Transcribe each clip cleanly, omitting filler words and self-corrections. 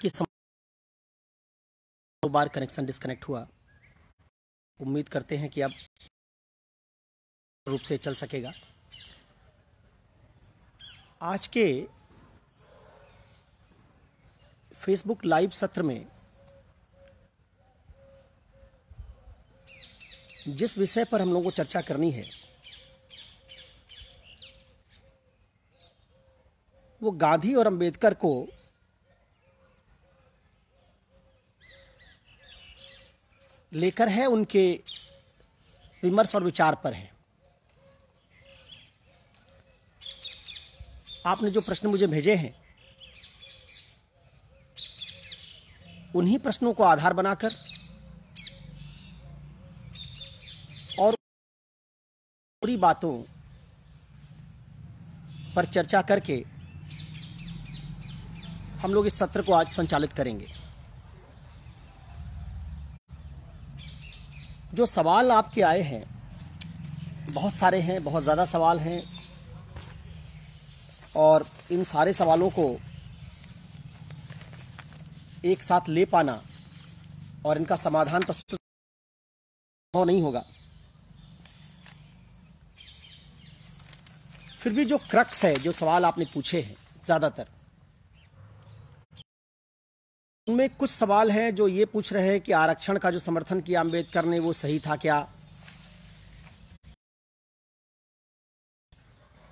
कि दो बार connection disconnect हुआ। उम्मीद करते हैं कि अब रूप से चल सकेगा। आज के फेसबुक लाइव सत्र में जिस विषय पर हम लोगों को चर्चा करनी है वो गांधी और अंबेडकर को लेकर है, उनके विमर्श और विचार पर है। आपने जो प्रश्न मुझे भेजे हैं उन्हीं प्रश्नों को आधार बनाकर और पूरी बातों पर चर्चा करके हम लोग इस सत्र को आज संचालित करेंगे। जो सवाल आपके आए हैं बहुत सारे हैं, बहुत ज़्यादा सवाल हैं और इन सारे सवालों को एक साथ ले पाना और इनका समाधान प्रस्तुत नहीं होगा। फिर भी जो क्रक्स है, जो सवाल आपने पूछे हैं ज़्यादातर, उनमें कुछ सवाल हैं जो ये पूछ रहे हैं कि आरक्षण का जो समर्थन किया अंबेडकर ने वो सही था क्या,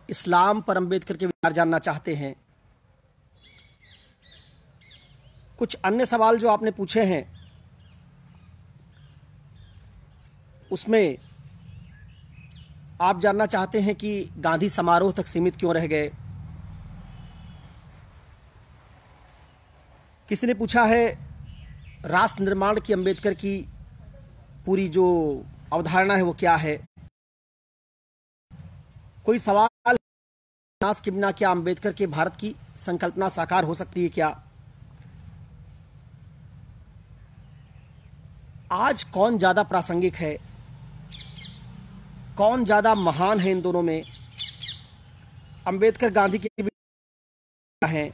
इस्लाम पर अंबेडकर के विचार जानना चाहते हैं। कुछ अन्य सवाल जो आपने पूछे हैं उसमें आप जानना चाहते हैं कि गांधी समारोह तक सीमित क्यों रह गए। किसी ने पूछा है राष्ट्र निर्माण की अंबेडकर की पूरी जो अवधारणा है वो क्या है। कोई सवाल विनाश के बिना क्या अंबेडकर के भारत की संकल्पना साकार हो सकती है क्या। आज कौन ज्यादा प्रासंगिक है, कौन ज्यादा महान है इन दोनों में, अंबेडकर गांधी के हैं,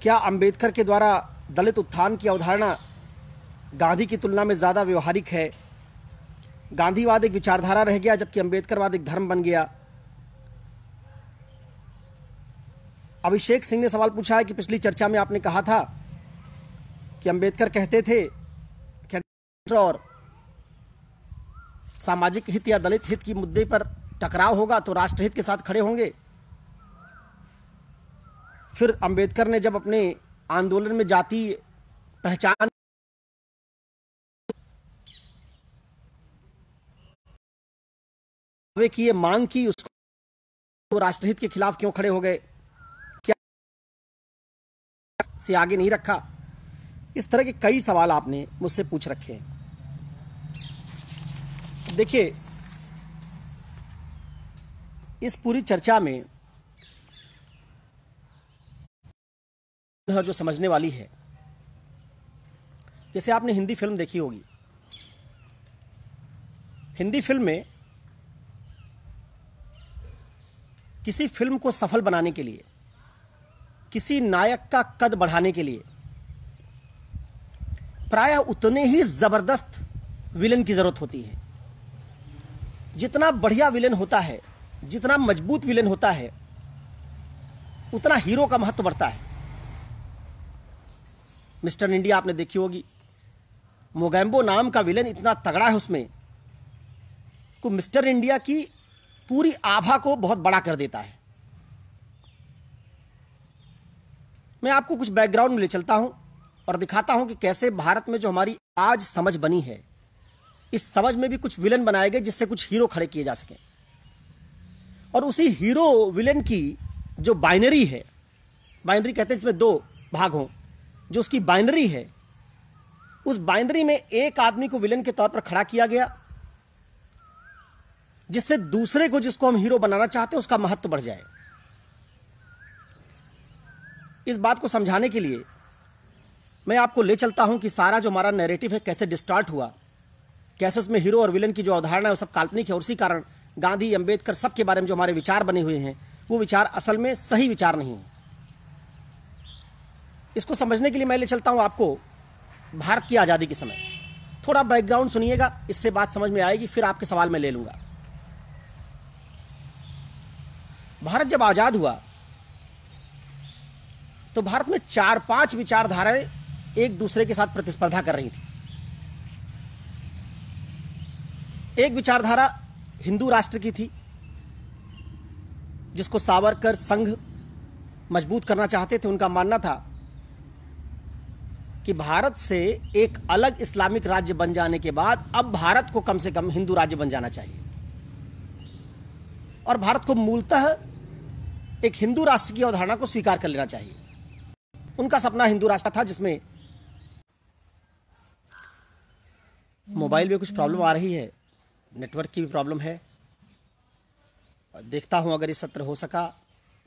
क्या अंबेडकर के द्वारा दलित उत्थान की अवधारणा गांधी की तुलना में ज्यादा व्यवहारिक है। गांधीवाद एक विचारधारा रह गया जबकि अंबेडकरवाद एक धर्म बन गया। अभिषेक सिंह ने सवाल पूछा है कि पिछली चर्चा में आपने कहा था कि अंबेडकर कहते थे कि और सामाजिक हित या दलित हित की मुद्दे पर टकराव होगा तो राष्ट्रहित के साथ खड़े होंगे। फिर अंबेडकर ने जब अपने आंदोलन में जातीय पहचान की ये मांग की, उसको राष्ट्रहित के खिलाफ क्यों खड़े हो गए, क्या से आगे नहीं रखा। इस तरह के कई सवाल आपने मुझसे पूछ रखे हैं। देखिए, इस पूरी चर्चा में जो समझने वाली है, जैसे आपने हिंदी फिल्म देखी होगी, हिंदी फिल्म में किसी फिल्म को सफल बनाने के लिए, किसी नायक का कद बढ़ाने के लिए प्रायः उतने ही जबरदस्त विलेन की जरूरत होती है। जितना बढ़िया विलेन होता है, जितना मजबूत विलेन होता है, उतना हीरो का महत्व बढ़ता है। मिस्टर इंडिया आपने देखी होगी, मोगैम्बो नाम का विलेन इतना तगड़ा है उसमें कि मिस्टर इंडिया की पूरी आभा को बहुत बड़ा कर देता है। मैं आपको कुछ बैकग्राउंड में ले चलता हूं और दिखाता हूं कि कैसे भारत में जो हमारी आज समझ बनी है, इस समझ में भी कुछ विलेन बनाए गए जिससे कुछ हीरो खड़े किए जा सके। और उसी हीरो विलेन की जो बाइनरी है, बाइनरी कहते हैं जिसमें दो भाग हों, जो उसकी बाइनरी है, उस बाइनरी में एक आदमी को विलेन के तौर पर खड़ा किया गया जिससे दूसरे को, जिसको हम हीरो बनाना चाहते हैं, उसका महत्व बढ़ जाए। इस बात को समझाने के लिए मैं आपको ले चलता हूं कि सारा जो हमारा नैरेटिव है कैसे डिस्टार्ट हुआ, कैसे उसमें हीरो और विलेन की जो अवधारणा है वो सब काल्पनिक है और उसी कारण गांधी, अंबेडकर सबके बारे में जो हमारे विचार बने हुए हैं वो विचार असल में सही विचार नहीं है। इसको समझने के लिए मैं ले चलता हूं आपको भारत की आज़ादी के समय। थोड़ा बैकग्राउंड सुनिएगा, इससे बात समझ में आएगी, फिर आपके सवाल मैं ले लूंगा। भारत जब आज़ाद हुआ तो भारत में 4-5 विचारधाराएं एक दूसरे के साथ प्रतिस्पर्धा कर रही थी। एक विचारधारा हिंदू राष्ट्र की थी, जिसको सावरकर संघ मजबूत करना चाहते थे। उनका मानना था कि भारत से एक अलग इस्लामिक राज्य बन जाने के बाद अब भारत को कम से कम हिंदू राज्य बन जाना चाहिए और भारत को मूलतः एक हिंदू राष्ट्र की अवधारणा को स्वीकार कर लेना चाहिए। उनका सपना हिंदू राष्ट्र था, जिसमें मोबाइल में कुछ प्रॉब्लम आ रही है, नेटवर्क की भी प्रॉब्लम है। देखता हूं अगर ये सत्र हो सका।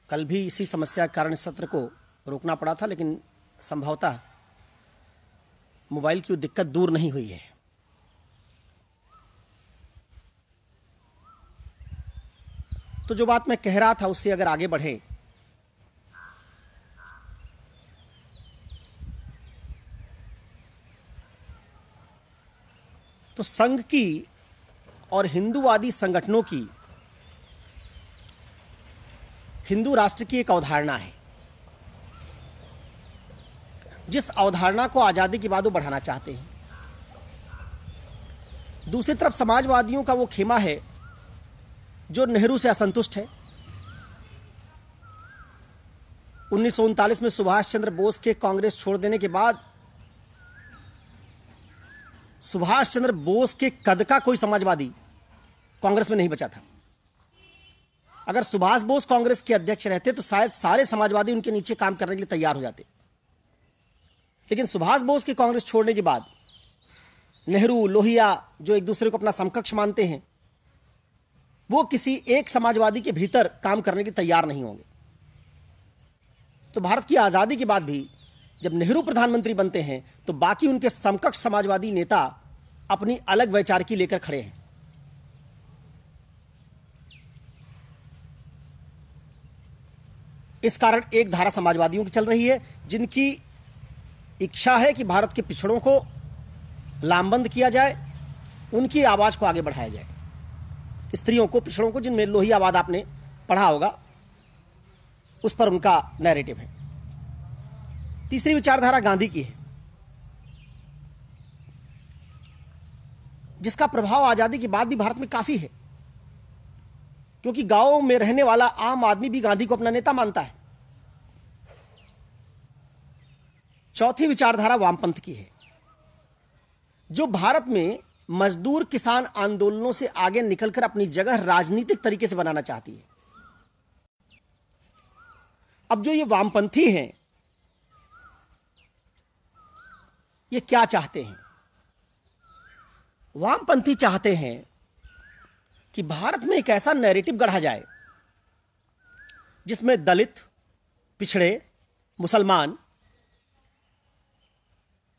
कल भी इसी समस्या के कारण इस सत्र को रोकना पड़ा था, लेकिन संभवतः मोबाइल की दिक्कत दूर नहीं हुई है। तो जो बात मैं कह रहा था उससे अगर आगे बढ़े, तो संघ की और हिंदूवादी संगठनों की हिंदू राष्ट्र की एक अवधारणा है, जिस अवधारणा को आजादी के बाद वो बढ़ाना चाहते हैं। दूसरी तरफ समाजवादियों का वो खेमा है जो नेहरू से असंतुष्ट है। 1939 में सुभाष चंद्र बोस के कांग्रेस छोड़ देने के बाद सुभाष चंद्र बोस के कद का कोई समाजवादी कांग्रेस में नहीं बचा था। अगर सुभाष बोस कांग्रेस के अध्यक्ष रहते तो शायद सारे समाजवादी उनके नीचे काम करने के लिए तैयार हो जाते। लेकिन सुभाष बोस के कांग्रेस छोड़ने के बाद नेहरू, लोहिया, जो एक दूसरे को अपना समकक्ष मानते हैं, वो किसी एक समाजवादी के भीतर काम करने के तैयार नहीं होंगे। तो भारत की आजादी के बाद भी जब नेहरू प्रधानमंत्री बनते हैं तो बाकी उनके समकक्ष समाजवादी नेता अपनी अलग वैचारिकी लेकर खड़े हैं। इस कारण एक धारा समाजवादियों की चल रही है, जिनकी इच्छा है कि भारत के पिछड़ों को लामबंद किया जाए, उनकी आवाज को आगे बढ़ाया जाए। स्त्रियों को, पिछड़ों को, जिनमें लोहियावाद आपने पढ़ा होगा, उस पर उनका नैरेटिव है। तीसरी विचारधारा गांधी की है, जिसका प्रभाव आजादी के बाद भी भारत में काफी है, क्योंकि गांवों में रहने वाला आम आदमी भी गांधी को अपना नेता मानता है। चौथी विचारधारा वामपंथ की है, जो भारत में मजदूर किसान आंदोलनों से आगे निकलकर अपनी जगह राजनीतिक तरीके से बनाना चाहती है। अब जो ये वामपंथी हैं, ये क्या चाहते हैं? वामपंथी चाहते हैं कि भारत में एक ऐसा नैरेटिव गढ़ा जाए जिसमें दलित, पिछड़े, मुसलमान,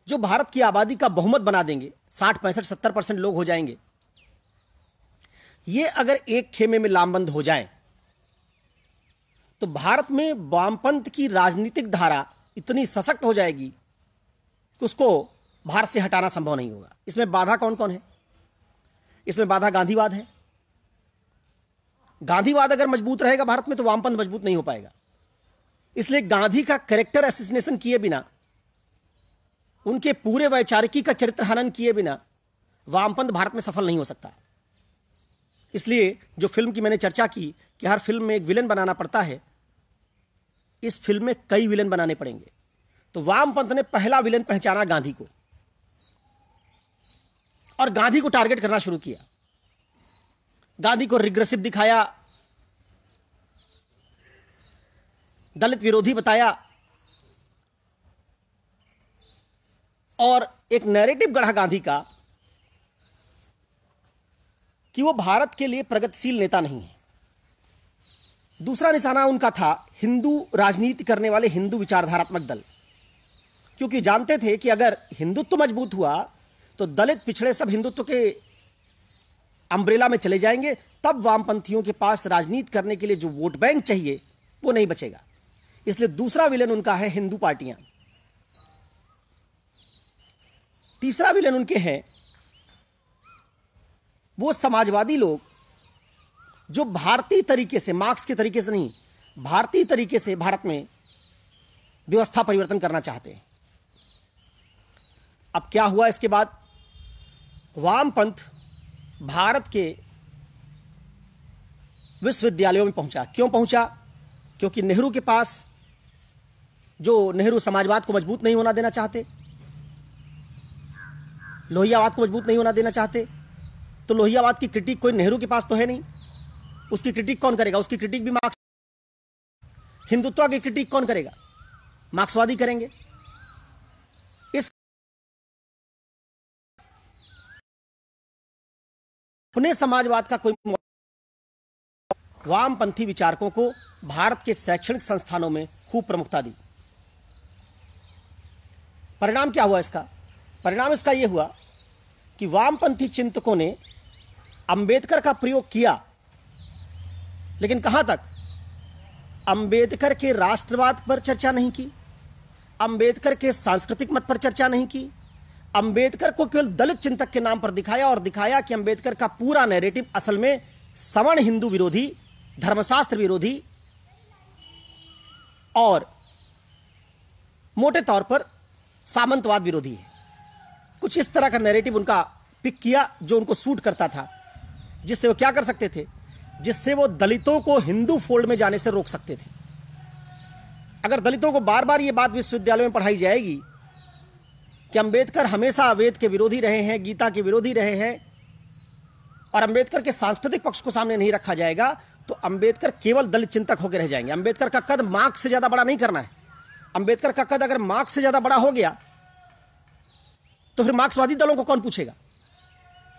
जो भारत की आबादी का बहुमत बना देंगे, 60, 65, 70% लोग हो जाएंगे, ये अगर एक खेमे में लामबंद हो जाएं, तो भारत में वामपंथ की राजनीतिक धारा इतनी सशक्त हो जाएगी कि उसको भारत से हटाना संभव नहीं होगा। इसमें बाधा कौन कौन है? इसमें बाधा गांधीवाद है। गांधीवाद अगर मजबूत रहेगा भारत में तो वामपंथ मजबूत नहीं हो पाएगा। इसलिए गांधी का कैरेक्टर असैसिनेशन किए बिना, उनके पूरे वैचारिकी का चरित्र हनन किए बिना वामपंथ भारत में सफल नहीं हो सकता। इसलिए जो फिल्म की मैंने चर्चा की कि हर फिल्म में एक विलन बनाना पड़ता है, इस फिल्म में कई विलन बनाने पड़ेंगे। तो वामपंथ ने पहला विलन पहचाना गांधी को और गांधी को टारगेट करना शुरू किया। गांधी को रिग्रेसिव दिखाया, दलित विरोधी बताया और एक नैरेटिव गढ़ा गांधी का कि वो भारत के लिए प्रगतिशील नेता नहीं है। दूसरा निशाना उनका था हिंदू राजनीति करने वाले हिंदू विचारधारात्मक दल, क्योंकि जानते थे कि अगर हिंदुत्व मजबूत हुआ तो दलित, पिछड़े सब हिंदुत्व के अम्ब्रेला में चले जाएंगे, तब वामपंथियों के पास राजनीति करने के लिए जो वोट बैंक चाहिए वो नहीं बचेगा। इसलिए दूसरा विलन उनका है हिंदू पार्टियां। तीसरा विलेन उनके हैं वो समाजवादी लोग जो भारतीय तरीके से, मार्क्स के तरीके से नहीं, भारतीय तरीके से भारत में व्यवस्था परिवर्तन करना चाहते हैं। अब क्या हुआ इसके बाद? वामपंथ भारत के विश्वविद्यालयों में पहुंचा। क्यों पहुंचा? क्योंकि नेहरू के पास, जो नेहरू समाजवाद को मजबूत नहीं होना देना चाहते, लोहियावाद को मजबूत नहीं होना देना चाहते, तो लोहियावाद की क्रिटिक कोई नेहरू के पास तो है नहीं, उसकी क्रिटिक कौन करेगा? उसकी क्रिटिक भी मार्क्स। हिंदुत्व की क्रिटिक कौन करेगा? मार्क्सवादी करेंगे। इस अपने समाजवाद का कोई, वामपंथी विचारकों को भारत के शैक्षणिक संस्थानों में खूब प्रमुखता दी। परिणाम क्या हुआ इसका? परिणाम इसका यह हुआ कि वामपंथी चिंतकों ने अंबेडकर का प्रयोग किया, लेकिन कहां तक? अंबेडकर के राष्ट्रवाद पर चर्चा नहीं की, अंबेडकर के सांस्कृतिक मत पर चर्चा नहीं की, अंबेडकर को केवल दलित चिंतक के नाम पर दिखाया और दिखाया कि अंबेडकर का पूरा नैरेटिव असल में सवर्ण हिंदू विरोधी, धर्मशास्त्र विरोधी और मोटे तौर पर सामंतवाद विरोधी है। कुछ इस तरह का नैरेटिव उनका पिक किया जो उनको सूट करता था, जिससे वो क्या कर सकते थे? जिससे वो दलितों को हिंदू फोल्ड में जाने से रोक सकते थे। अगर दलितों को बार बार ये बात विश्वविद्यालय में पढ़ाई जाएगी कि अंबेडकर हमेशा वेद के विरोधी रहे हैं, गीता के विरोधी रहे हैं, और अंबेडकर के सांस्कृतिक पक्ष को सामने नहीं रखा जाएगा, तो अंबेडकर केवल दलित चिंतक होकर रह जाएंगे। अंबेडकर का कद मार्क्स से ज्यादा बड़ा नहीं करना है। अंबेडकर का कद अगर मार्क्स से ज्यादा बड़ा हो गया तो फिर मार्क्सवादी दलों को कौन पूछेगा?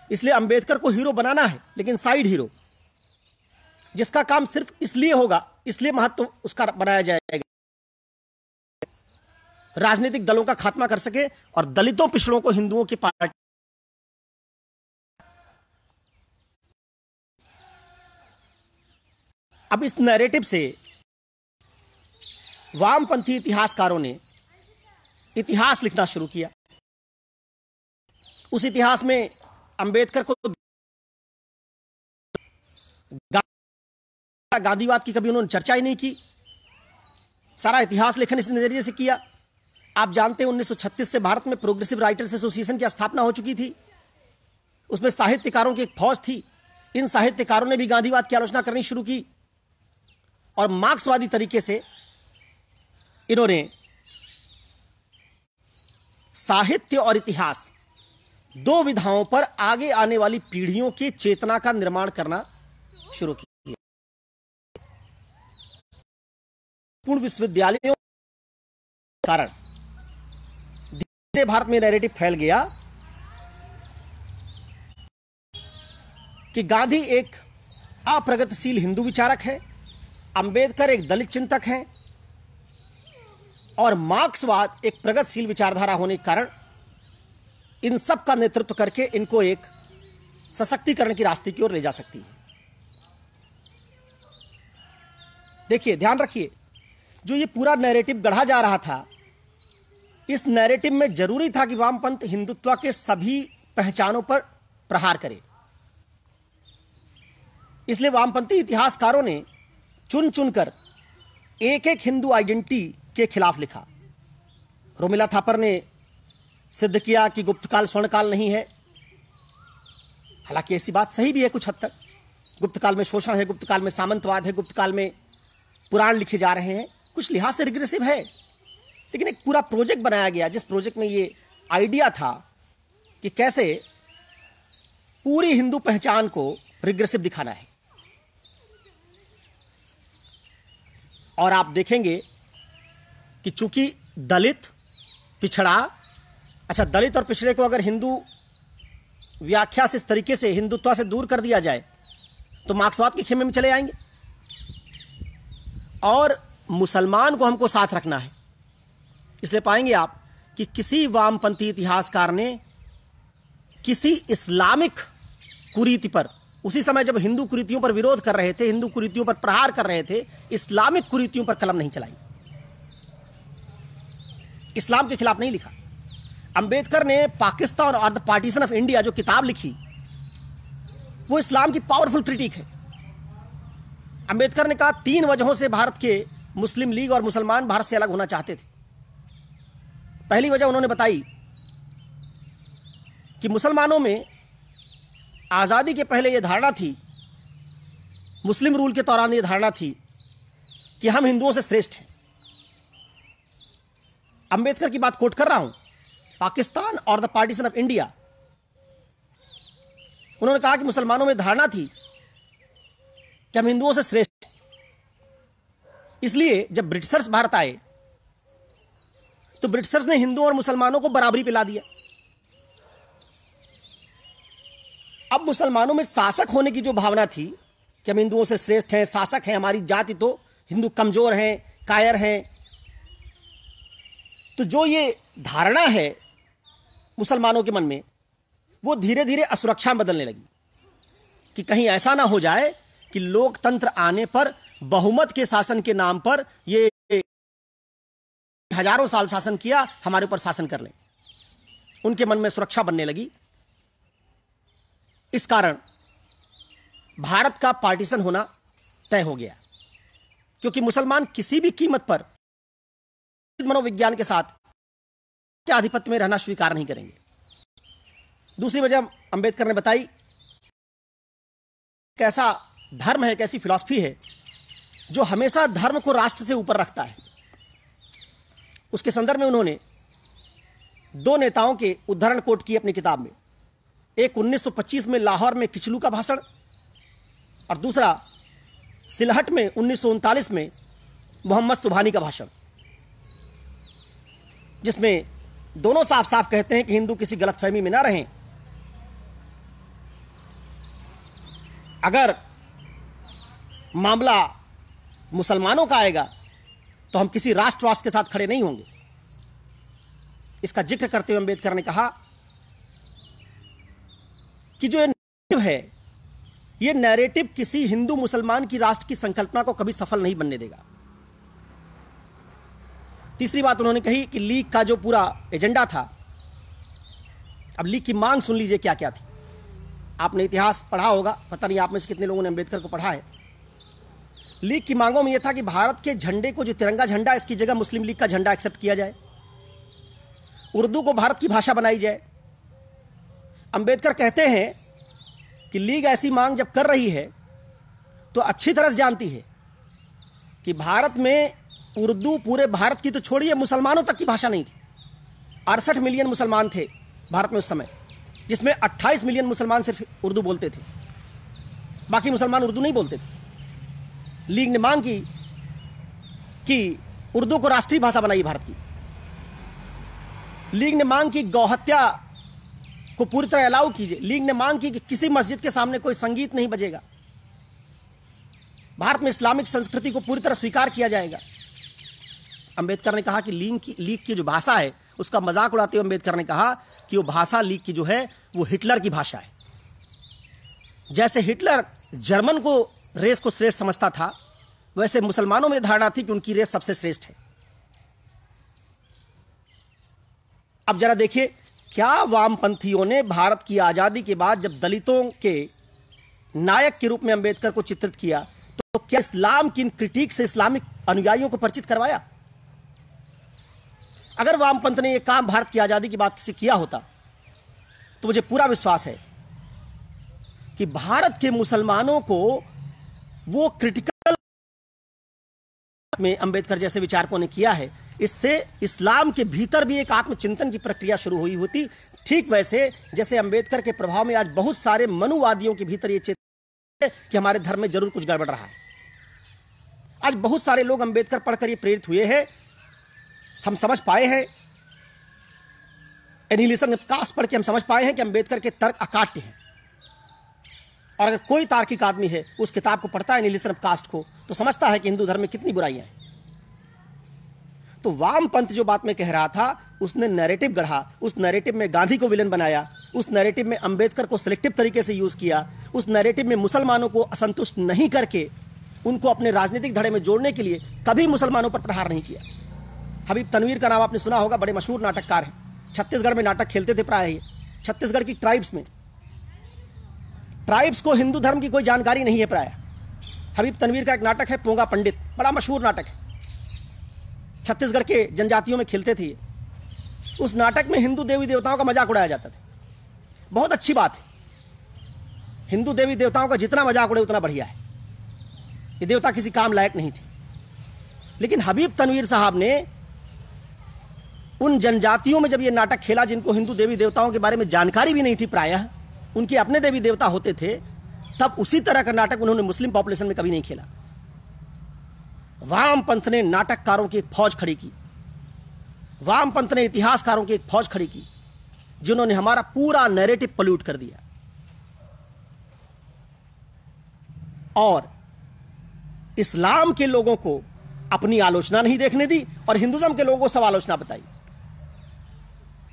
इसलिए अंबेडकर को हीरो बनाना है, लेकिन साइड हीरो, जिसका काम सिर्फ इसलिए होगा, इसलिए महत्व उसका बनाया जाएगा, राजनीतिक दलों का खात्मा कर सके और दलितों पिछड़ों को हिंदुओं की पार्टी। अब इस नैरेटिव से वामपंथी इतिहासकारों ने इतिहास लिखना शुरू किया। उस इतिहास में अंबेडकर को, गांधीवाद की कभी उन्होंने चर्चा ही नहीं की। सारा इतिहास लेखन इस नजरिए से किया। आप जानते हैं 1936 से भारत में प्रोग्रेसिव राइटर्स एसोसिएशन की स्थापना हो चुकी थी। उसमें साहित्यकारों की एक फौज थी। इन साहित्यकारों ने भी गांधीवाद की आलोचना करनी शुरू की और मार्क्सवादी तरीके से इन्होंने साहित्य और इतिहास दो विधाओं पर आगे आने वाली पीढ़ियों की चेतना का निर्माण करना शुरू किया। पूर्ण विश्वविद्यालयों के कारण धीरे भारत में नैरेटिव फैल गया कि गांधी एक अप्रगतिशील हिंदू विचारक है, अंबेडकर एक दलित चिंतक है और मार्क्सवाद एक प्रगतिशील विचारधारा होने के कारण इन सब का नेतृत्व करके इनको एक सशक्तिकरण की रास्ते की ओर ले जा सकती है। देखिए, ध्यान रखिए, जो ये पूरा नैरेटिव गढ़ा जा रहा था, इस नैरेटिव में जरूरी था कि वामपंथ हिंदुत्व के सभी पहचानों पर प्रहार करे। इसलिए वामपंथी इतिहासकारों ने चुन चुनकर एक एक हिंदू आइडेंटिटी के खिलाफ लिखा। रोमिला थापर ने सिद्ध किया कि गुप्तकाल स्वर्णकाल नहीं है। हालांकि ऐसी बात सही भी है कुछ हद तक। गुप्तकाल में शोषण है, गुप्तकाल में सामंतवाद है, गुप्तकाल में पुराण लिखे जा रहे हैं, कुछ लिहाज से रिग्रेसिव है। लेकिन एक पूरा प्रोजेक्ट बनाया गया जिस प्रोजेक्ट में ये आइडिया था कि कैसे पूरी हिंदू पहचान को रिग्रेसिव दिखाना है। और आप देखेंगे कि चूंकि दलित, पिछड़ा, अच्छा, दलित और पिछड़े को अगर हिंदू व्याख्या से इस तरीके से हिंदुत्व से दूर कर दिया जाए तो मार्क्सवाद के खेमे में चले आएंगे। और मुसलमान को हमको साथ रखना है। इसलिए पाएंगे आप कि किसी वामपंथी इतिहासकार ने किसी इस्लामिक कुरीति पर, उसी समय जब हिंदू कुरीतियों पर विरोध कर रहे थे, हिंदू कुरीतियों पर प्रहार कर रहे थे, इस्लामिक कुरीतियों पर कलम नहीं चलाई, इस्लाम के खिलाफ नहीं लिखा। अंबेडकर ने पाकिस्तान और द पार्टीशन ऑफ इंडिया जो किताब लिखी, वो इस्लाम की पावरफुल क्रिटिक है। अंबेडकर ने कहा 3 वजहों से भारत के मुस्लिम लीग और मुसलमान भारत से अलग होना चाहते थे। पहली वजह उन्होंने बताई कि मुसलमानों में आज़ादी के पहले यह धारणा थी, मुस्लिम रूल के दौरान यह धारणा थी कि हम हिंदुओं से श्रेष्ठ हैं। अंबेडकर की बात कोट कर रहा हूं, पाकिस्तान और द पार्टीशन ऑफ इंडिया। उन्होंने कहा कि मुसलमानों में धारणा थी कि हम हिंदुओं से श्रेष्ठ हैं। इसलिए जब ब्रिटिशर्स भारत आए तो ब्रिटिशर्स ने हिंदुओं और मुसलमानों को बराबरी पे ला दिया। अब मुसलमानों में शासक होने की जो भावना थी कि हम हिंदुओं से श्रेष्ठ हैं, शासक हैं, हमारी जाति तो हिंदू कमजोर हैं, कायर हैं, तो जो ये धारणा है मुसलमानों के मन में, वो धीरे धीरे असुरक्षा में बदलने लगी कि कहीं ऐसा ना हो जाए कि लोकतंत्र आने पर बहुमत के शासन के नाम पर ये हजारों साल शासन किया, हमारे ऊपर शासन कर लें। उनके मन में सुरक्षा बनने लगी। इस कारण भारत का पार्टीशन होना तय हो गया, क्योंकि मुसलमान किसी भी कीमत पर मनोविज्ञान के साथ के आधिपत्य में रहना स्वीकार नहीं करेंगे। दूसरी वजह अंबेडकर ने बताई, कैसा धर्म है, कैसी फिलॉसफी है जो हमेशा धर्म को राष्ट्र से ऊपर रखता है। उसके संदर्भ में उन्होंने 2 नेताओं के उदाहरण कोट किए अपनी किताब में। एक 1925 में लाहौर में किचलू का भाषण, और दूसरा सिलहट में 1939 में मोहम्मद सुबहानी का भाषण, जिसमें दोनों साफ साफ कहते हैं कि हिंदू किसी गलतफहमी में ना रहें। अगर मामला मुसलमानों का आएगा तो हम किसी राष्ट्रवाद के साथ खड़े नहीं होंगे। इसका जिक्र करते हुए अंबेडकर ने कहा कि जो नैरेटिव है, यह नैरेटिव किसी हिंदू मुसलमान की राष्ट्र की संकल्पना को कभी सफल नहीं बनने देगा। तीसरी बात उन्होंने कही कि लीग का जो पूरा एजेंडा था, अब लीग की मांग सुन लीजिए क्या क्या थी। आपने इतिहास पढ़ा होगा, पता नहीं आप में से कितने लोगों ने अंबेडकर को पढ़ा है। लीग की मांगों में यह था कि भारत के झंडे को, जो तिरंगा झंडा, इसकी जगह मुस्लिम लीग का झंडा एक्सेप्ट किया जाए, उर्दू को भारत की भाषा बनाई जाए। अंबेडकर कहते हैं कि लीग ऐसी मांग जब कर रही है तो अच्छी तरह से जानती है कि भारत में उर्दू पूरे भारत की तो छोड़िए, मुसलमानों तक की भाषा नहीं थी। 68 मिलियन मुसलमान थे भारत में उस समय, जिसमें 28 मिलियन मुसलमान सिर्फ उर्दू बोलते थे, बाकी मुसलमान उर्दू नहीं बोलते थे। लीग ने मांग की कि उर्दू को राष्ट्रीय भाषा बनाई भारत की। लीग ने मांग की गौहत्या को पूरी तरह अलाउ कीजिए। लीग ने मांग की कि किसी मस्जिद के सामने कोई संगीत नहीं बजेगा। भारत में इस्लामिक संस्कृति को पूरी तरह स्वीकार किया जाएगा। अंबेडकर ने कहा कि लीग की जो भाषा है उसका मजाक उड़ाते हुए अंबेडकर ने कहा कि वो भाषा लीग की जो है वो हिटलर की भाषा है। जैसे हिटलर जर्मन को रेस को श्रेष्ठ समझता था, वैसे मुसलमानों में धारणा थी कि उनकी रेस सबसे श्रेष्ठ है। अब जरा देखिए, क्या वामपंथियों ने भारत की आजादी के बाद जब दलितों के नायक के रूप में अंबेडकर को चित्रित किया, तो क्या इस्लाम की क्रिटिक से इस्लामिक अनुयायियों को परिचित करवाया? अगर वामपंथ ने यह काम भारत की आजादी की बात से किया होता तो मुझे पूरा विश्वास है कि भारत के मुसलमानों को वो क्रिटिकल में अंबेडकर जैसे विचारकों ने किया है, इससे इस्लाम के भीतर भी एक आत्मचिंतन की प्रक्रिया शुरू हुई होती। ठीक वैसे जैसे अंबेडकर के प्रभाव में आज बहुत सारे मनुवादियों के भीतर यह चेतना है कि हमारे धर्म में जरूर कुछ गड़बड़ रहा है। आज बहुत सारे लोग अंबेडकर पढ़कर ये प्रेरित हुए हैं। हम समझ पाए हैं, एनिहिलेशन ऑफ कास्ट पढ़ के हम समझ पाए हैं कि अंबेडकर के तर्क अकाट्य हैं। और अगर कोई तार्किक आदमी है उस किताब को पढ़ता है एनिहिलेशन ऑफ कास्ट को, तो समझता है कि हिंदू धर्म में कितनी बुराइयां हैं। तो वामपंथ जो बात में कह रहा था, उसने नैरेटिव गढ़ा, उस नैरेटिव में गांधी को विलन बनाया, उस नैरेटिव में अंबेडकर को सिलेक्टिव तरीके से यूज किया, उस नैरेटिव में मुसलमानों को असंतुष्ट नहीं करके उनको अपने राजनीतिक धड़े में जोड़ने के लिए कभी मुसलमानों पर प्रहार नहीं किया। हबीब तनवीर का नाम आपने सुना होगा, बड़े मशहूर नाटककार हैं। छत्तीसगढ़ में नाटक खेलते थे प्राय ही, छत्तीसगढ़ की ट्राइब्स में। ट्राइब्स को हिंदू धर्म की कोई जानकारी नहीं है प्राय। हबीब तनवीर का एक नाटक है पोंगा पंडित, बड़ा मशहूर नाटक है, छत्तीसगढ़ के जनजातियों में खेलते थे। उस नाटक में हिंदू देवी देवताओं का मजाक उड़ाया जाता था। बहुत अच्छी बात है, हिंदू देवी देवताओं का जितना मजाक उड़े उतना बढ़िया है। ये देवता किसी काम लायक नहीं थे। लेकिन हबीब तनवीर साहब ने उन जनजातियों में जब ये नाटक खेला जिनको हिंदू देवी देवताओं के बारे में जानकारी भी नहीं थी, प्रायः उनके अपने देवी देवता होते थे, तब उसी तरह का नाटक उन्होंने मुस्लिम पॉपुलेशन में कभी नहीं खेला। वामपंथ ने नाटककारों की एक फौज खड़ी की, वामपंथ ने इतिहासकारों की एक फौज खड़ी की, जिन्होंने हमारा पूरा नैरेटिव पॉल्यूट कर दिया और इस्लाम के लोगों को अपनी आलोचना नहीं देखने दी और हिंदुज्म के लोगों को सब आलोचना बताई।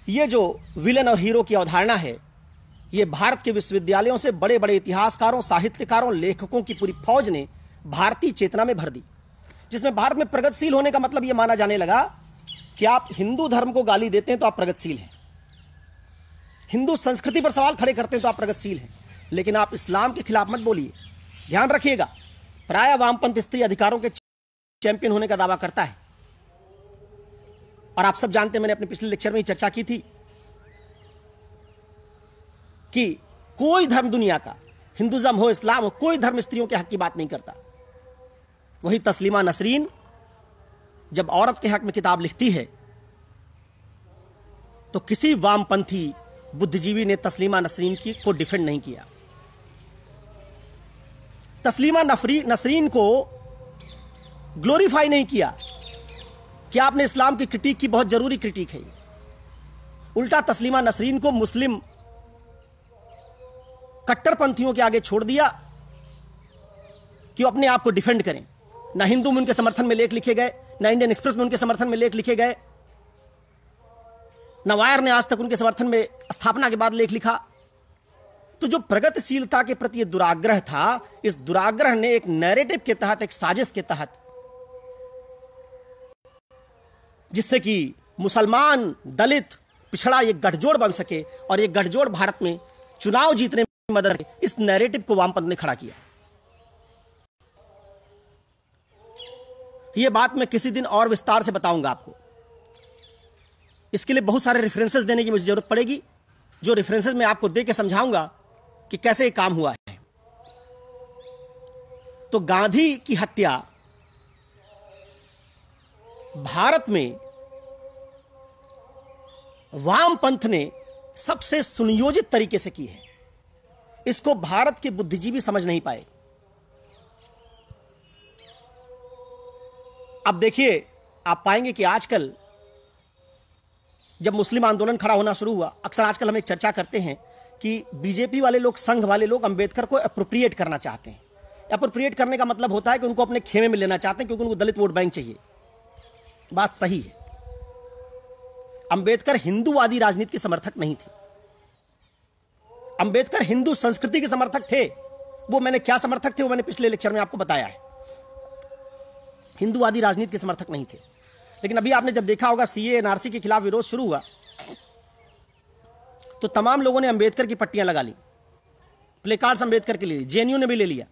ये जो विलन और हीरो की अवधारणा है, ये भारत के विश्वविद्यालयों से बड़े बड़े इतिहासकारों, साहित्यकारों, लेखकों की पूरी फौज ने भारतीय चेतना में भर दी, जिसमें भारत में प्रगतिशील होने का मतलब यह माना जाने लगा कि आप हिंदू धर्म को गाली देते हैं तो आप प्रगतिशील हैं, हिंदू संस्कृति पर सवाल खड़े करते हैं तो आप प्रगतिशील हैं, लेकिन आप इस्लाम के खिलाफ मत बोलिए। ध्यान रखिएगा, प्राय वामपंथ स्त्री अधिकारों के चैंपियन होने का दावा करता है और आप सब जानते हैं, मैंने अपने पिछले लेक्चर में ही चर्चा की थी कि कोई धर्म दुनिया का, हिंदुज्म हो, इस्लाम हो, कोई धर्म स्त्रियों के हक की बात नहीं करता। वही तस्लीमा नसरीन जब औरत के हक में किताब लिखती है तो किसी वामपंथी बुद्धिजीवी ने तस्लीमा नसरीन की को डिफेंड नहीं किया। तस्लीमा नसरीन को ग्लोरीफाई नहीं किया कि आपने इस्लाम की क्रिटिक की, बहुत जरूरी क्रिटिक है। उल्टा तस्लीमा नसरीन को मुस्लिम कट्टरपंथियों के आगे छोड़ दिया कि वो अपने आप को डिफेंड करें। ना हिंदू में उनके समर्थन में लेख लिखे गए, ना इंडियन एक्सप्रेस में उनके समर्थन में लेख लिखे गए, ना वायर ने आज तक उनके समर्थन में स्थापना के बाद लेख लिखा। तो जो प्रगतिशीलता के प्रति दुराग्रह था, इस दुराग्रह ने एक नैरेटिव के तहत, एक साजिश के तहत, जिससे कि मुसलमान, दलित, पिछड़ा ये गठजोड़ बन सके और ये गठजोड़ भारत में चुनाव जीतने में मदद, इस नैरेटिव को वामपंथ ने खड़ा किया। ये बात मैं किसी दिन और विस्तार से बताऊंगा आपको। इसके लिए बहुत सारे रेफरेंसेस देने की मुझे जरूरत पड़ेगी, जो रेफरेंसेस मैं आपको दे के समझाऊंगा कि कैसे ये काम हुआ है। तो गांधी की हत्या भारत में वामपंथ ने सबसे सुनियोजित तरीके से की है। इसको भारत के बुद्धिजीवी समझ नहीं पाए। अब देखिए, आप पाएंगे कि आजकल जब मुस्लिम आंदोलन खड़ा होना शुरू हुआ, अक्सर आजकल हम एक चर्चा करते हैं कि बीजेपी वाले लोग, संघ वाले लोग अंबेडकर को अप्रोप्रिएट करना चाहते हैं। अप्रोप्रिएट करने का मतलब होता है कि उनको अपने खेमे में लेना चाहते हैं, क्योंकि उनको दलित वोट बैंक चाहिए। बात सही है, अंबेडकर हिंदूवादी राजनीति के समर्थक नहीं थे। अंबेडकर हिंदू संस्कृति के समर्थक थे। वो मैंने क्या समर्थक थे वो मैंने पिछले लेक्चर में आपको बताया है। हिंदूवादी राजनीति के समर्थक नहीं थे। लेकिन अभी आपने जब देखा होगा सीए एनआरसी के खिलाफ विरोध शुरू हुआ तो तमाम लोगों ने अंबेडकर की पट्टियां लगा ली, प्ले कार्ड्स अंबेडकर के लिए, जेएनयू ने भी ले लिया।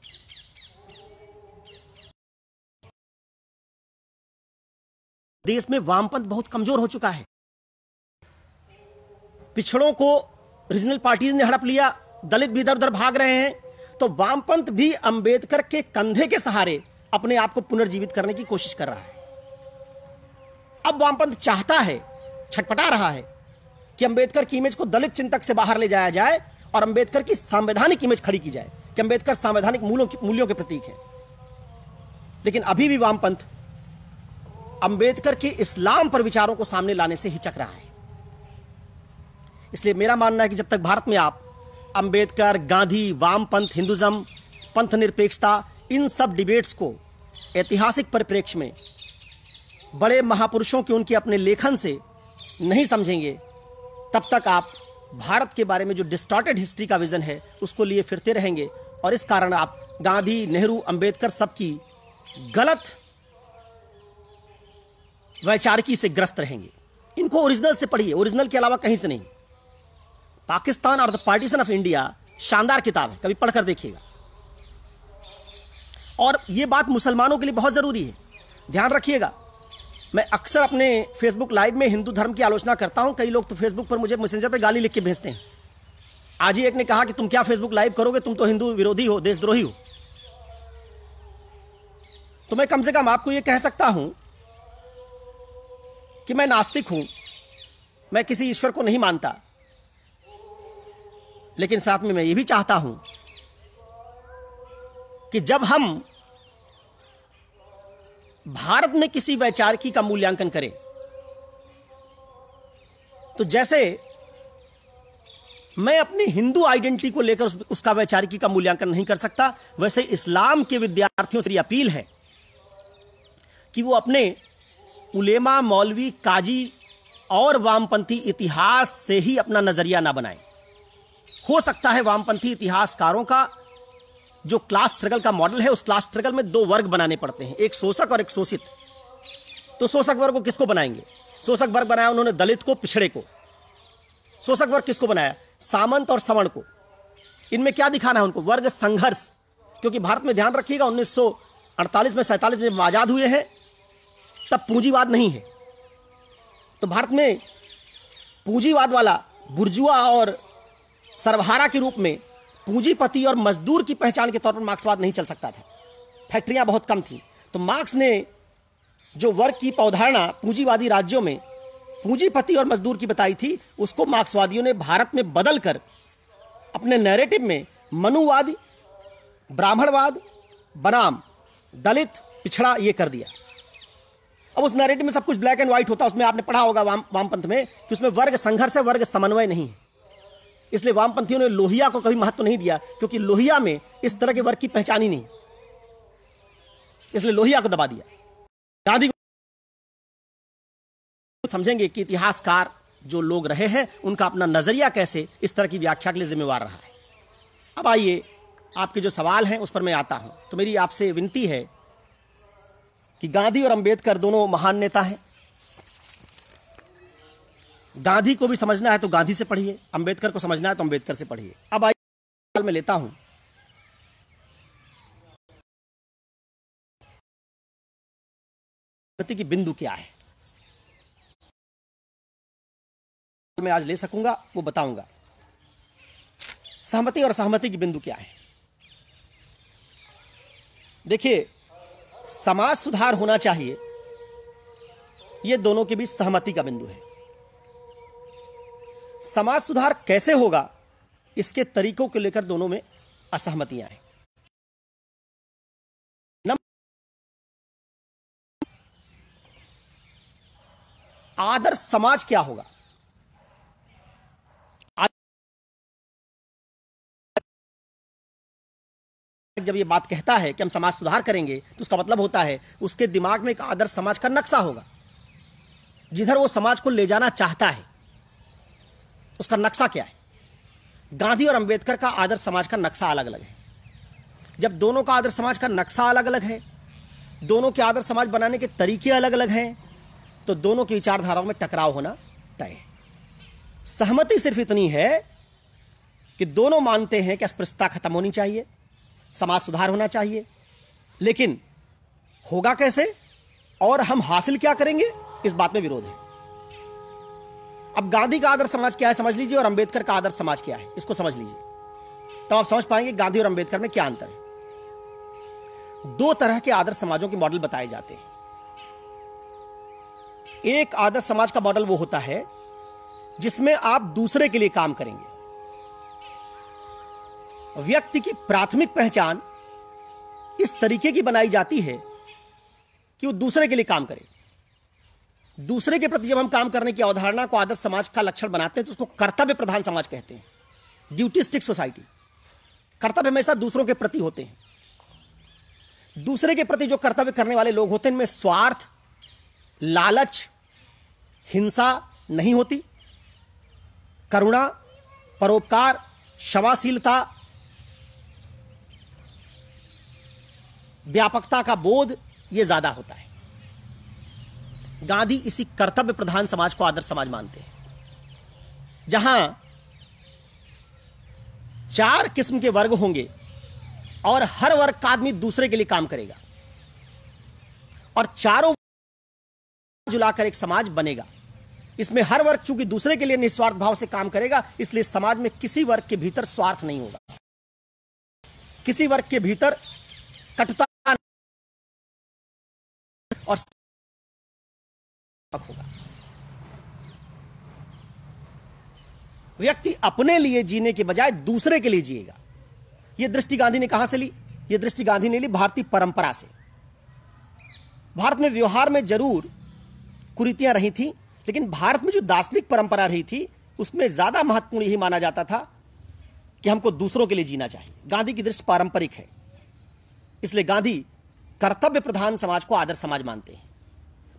देश में वामपंथ बहुत कमजोर हो चुका है। पिछड़ों को रीजनल पार्टीज ने हड़प लिया, दलित भी इधर उधर भाग रहे हैं। तो वामपंथ भी अंबेडकर के कंधे के सहारे अपने आप को पुनर्जीवित करने की कोशिश कर रहा है। अब वामपंथ चाहता है, छटपटा रहा है कि अंबेडकर की इमेज को दलित चिंतक से बाहर ले जाया जाए और अंबेडकर की संवैधानिक इमेज खड़ी की जाए कि अंबेडकर संवैधानिक मूल्यों के प्रतीक है। लेकिन अभी भी वामपंथ अंबेडकर के इस्लाम पर विचारों को सामने लाने से हिचक रहा है। इसलिए मेरा मानना है कि जब तक भारत में आप अंबेडकर, गांधी, वामपंथ, हिंदुज्म, पंथ निरपेक्षता, इन सब डिबेट्स को ऐतिहासिक परिप्रेक्ष्य में बड़े महापुरुषों के उनके अपने लेखन से नहीं समझेंगे, तब तक आप भारत के बारे में जो डिस्टॉर्टेड हिस्ट्री का विजन है उसको लिए फिरते रहेंगे और इस कारण आप गांधी, नेहरू, अंबेडकर सबकी गलत वैचारिकी से ग्रस्त रहेंगे। इनको ओरिजिनल से पढ़िए, ओरिजिनल के अलावा कहीं से नहीं। पाकिस्तान और द पार्टीशन ऑफ इंडिया शानदार किताब है, कभी पढ़कर देखिएगा। और यह बात मुसलमानों के लिए बहुत जरूरी है, ध्यान रखिएगा। मैं अक्सर अपने फेसबुक लाइव में हिंदू धर्म की आलोचना करता हूं। कई लोग तो फेसबुक पर मुझे मैसेंजर पे गाली लिख के भेजते हैं। आज ही एक ने कहा कि तुम क्या फेसबुक लाइव करोगे, तुम तो हिंदू विरोधी हो, देशद्रोही हो। तो मैं कम से कम आपको यह कह सकता हूं कि मैं नास्तिक हूं, मैं किसी ईश्वर को नहीं मानता, लेकिन साथ में मैं ये भी चाहता हूं कि जब हम भारत में किसी वैचारिकी का मूल्यांकन करें, तो जैसे मैं अपनी हिंदू आइडेंटिटी को लेकर उसका वैचारिकी का मूल्यांकन नहीं कर सकता, वैसे इस्लाम के विद्यार्थियों से अपील है कि वो अपने उलेमा, मौलवी, काजी और वामपंथी इतिहास से ही अपना नजरिया ना बनाएं। हो सकता है वामपंथी इतिहासकारों का जो क्लास स्ट्रगल का मॉडल है, उस क्लास स्ट्रगल में दो वर्ग बनाने पड़ते हैं, एक शोषक और एक शोषित। तो शोषक वर्ग को किसको बनाएंगे? शोषक वर्ग बनाया उन्होंने दलित को, पिछड़े को। शोषक वर्ग किसको बनाया? सामंत और सवर्ण को। इनमें क्या दिखाना है उनको? वर्ग संघर्ष। क्योंकि भारत में ध्यान रखिएगा 1948 में 47 में आजाद हुए हैं, तब पूंजीवाद नहीं है। तो भारत में पूंजीवाद वाला बुर्जुआ और सर्वहारा के रूप में पूंजीपति और मजदूर की पहचान के तौर पर मार्क्सवाद नहीं चल सकता था। फैक्ट्रियां बहुत कम थी। तो मार्क्स ने जो वर्ग की अवधारणा पूंजीवादी राज्यों में पूंजीपति और मजदूर की बताई थी, उसको मार्क्सवादियों ने भारत में बदलकर अपने नैरेटिव में मनुवाद, ब्राह्मणवाद बनाम दलित, पिछड़ा ये कर दिया। अब उस नैरेटिव में सब कुछ ब्लैक एंड व्हाइट होता है। उसमें आपने पढ़ा होगा वामपंथ में कि उसमें वर्ग संघर्ष है, वर्ग समन्वय नहीं है। इसलिए वामपंथियों ने लोहिया को कभी महत्व नहीं दिया, क्योंकि लोहिया में इस तरह के वर्ग की पहचान ही नहीं, इसलिए लोहिया को दबा दिया। गांधी को समझेंगे कि इतिहासकार जो लोग रहे हैं उनका अपना नजरिया कैसे इस तरह की व्याख्या के लिए जिम्मेवार रहा है। अब आइए आपके जो सवाल हैं उस पर मैं आता हूं। तो मेरी आपसे विनती है कि गांधी और अंबेडकर दोनों महान नेता हैं। गांधी को भी समझना है तो गांधी से पढ़िए, अंबेडकर को समझना है तो अंबेडकर से पढ़िए। अब आइए मैं लेता हूं गति की बिंदु क्या है। मैं आज ले सकूंगा वो बताऊंगा। सहमति और असहमति की बिंदु क्या है? देखिए, समाज सुधार होना चाहिए, यह दोनों के बीच सहमति का बिंदु है। समाज सुधार कैसे होगा, इसके तरीकों को लेकर दोनों में असहमतियां हैं। आदर्श समाज क्या होगा? जब ये बात कहता है कि हम समाज सुधार करेंगे तो उसका मतलब होता है उसके दिमाग में एक आदर्श समाज का नक्शा होगा, जिधर वो समाज को ले जाना चाहता है। उसका नक्शा क्या है? गांधी और अंबेडकर का आदर्श समाज का नक्शा अलग अलग है। जब दोनों का आदर्श समाज का नक्शा अलग अलग है, दोनों के आदर्श समाज बनाने के तरीके अलग अलग हैं, तो दोनों की विचारधाराओं में टकराव होना तय है। सहमति सिर्फ इतनी है कि दोनों मानते हैं कि अस्पृश्यता खत्म होनी चाहिए, समाज सुधार होना चाहिए, लेकिन होगा कैसे और हम हासिल क्या करेंगे, इस बात में विरोध है। अब गांधी का आदर्श समाज क्या है समझ लीजिए, और अंबेडकर का आदर्श समाज क्या है इसको समझ लीजिए, तो आप समझ पाएंगे गांधी और अंबेडकर में क्या अंतर है। दो तरह के आदर्श समाजों के मॉडल बताए जाते हैं। एक आदर्श समाज का मॉडल वो होता है जिसमें आप दूसरे के लिए काम करेंगे। व्यक्ति की प्राथमिक पहचान इस तरीके की बनाई जाती है कि वो दूसरे के लिए काम करे। दूसरे के प्रति जब हम काम करने की अवधारणा को आदर्श समाज का लक्षण बनाते हैं तो उसको कर्तव्य प्रधान समाज कहते हैं, ड्यूटिस्टिक सोसाइटी। कर्तव्य हमेशा दूसरों के प्रति होते हैं। दूसरे के प्रति जो कर्तव्य करने वाले लोग होते हैं इनमें स्वार्थ, लालच, हिंसा नहीं होती। करुणा, परोपकार, क्षमाशीलता, व्यापकता का बोध ये ज्यादा होता है। गांधी इसी कर्तव्य प्रधान समाज को आदर्श समाज मानते हैं, जहां 4 किस्म के वर्ग होंगे और हर वर्ग का आदमी दूसरे के लिए काम करेगा और चारों जुलाकर एक समाज बनेगा। इसमें हर वर्ग चूंकि दूसरे के लिए निस्वार्थ भाव से काम करेगा, इसलिए समाज में किसी वर्ग के भीतर स्वार्थ नहीं होगा, किसी वर्ग के भीतर कटुता और होगा। व्यक्ति अपने लिए जीने के बजाय दूसरे के लिए जिएगा। यह दृष्टि गांधी ने कहां से ली? यह दृष्टि गांधी ने ली भारतीय परंपरा से। भारत में व्यवहार में जरूर कुरीतियां रही थी, लेकिन भारत में जो दार्शनिक परंपरा रही थी उसमें ज्यादा महत्वपूर्ण यही माना जाता था कि हमको दूसरों के लिए जीना चाहिए। गांधी की दृष्टि पारंपरिक है, इसलिए गांधी कर्तव्य प्रधान समाज को आदर्श समाज मानते हैं।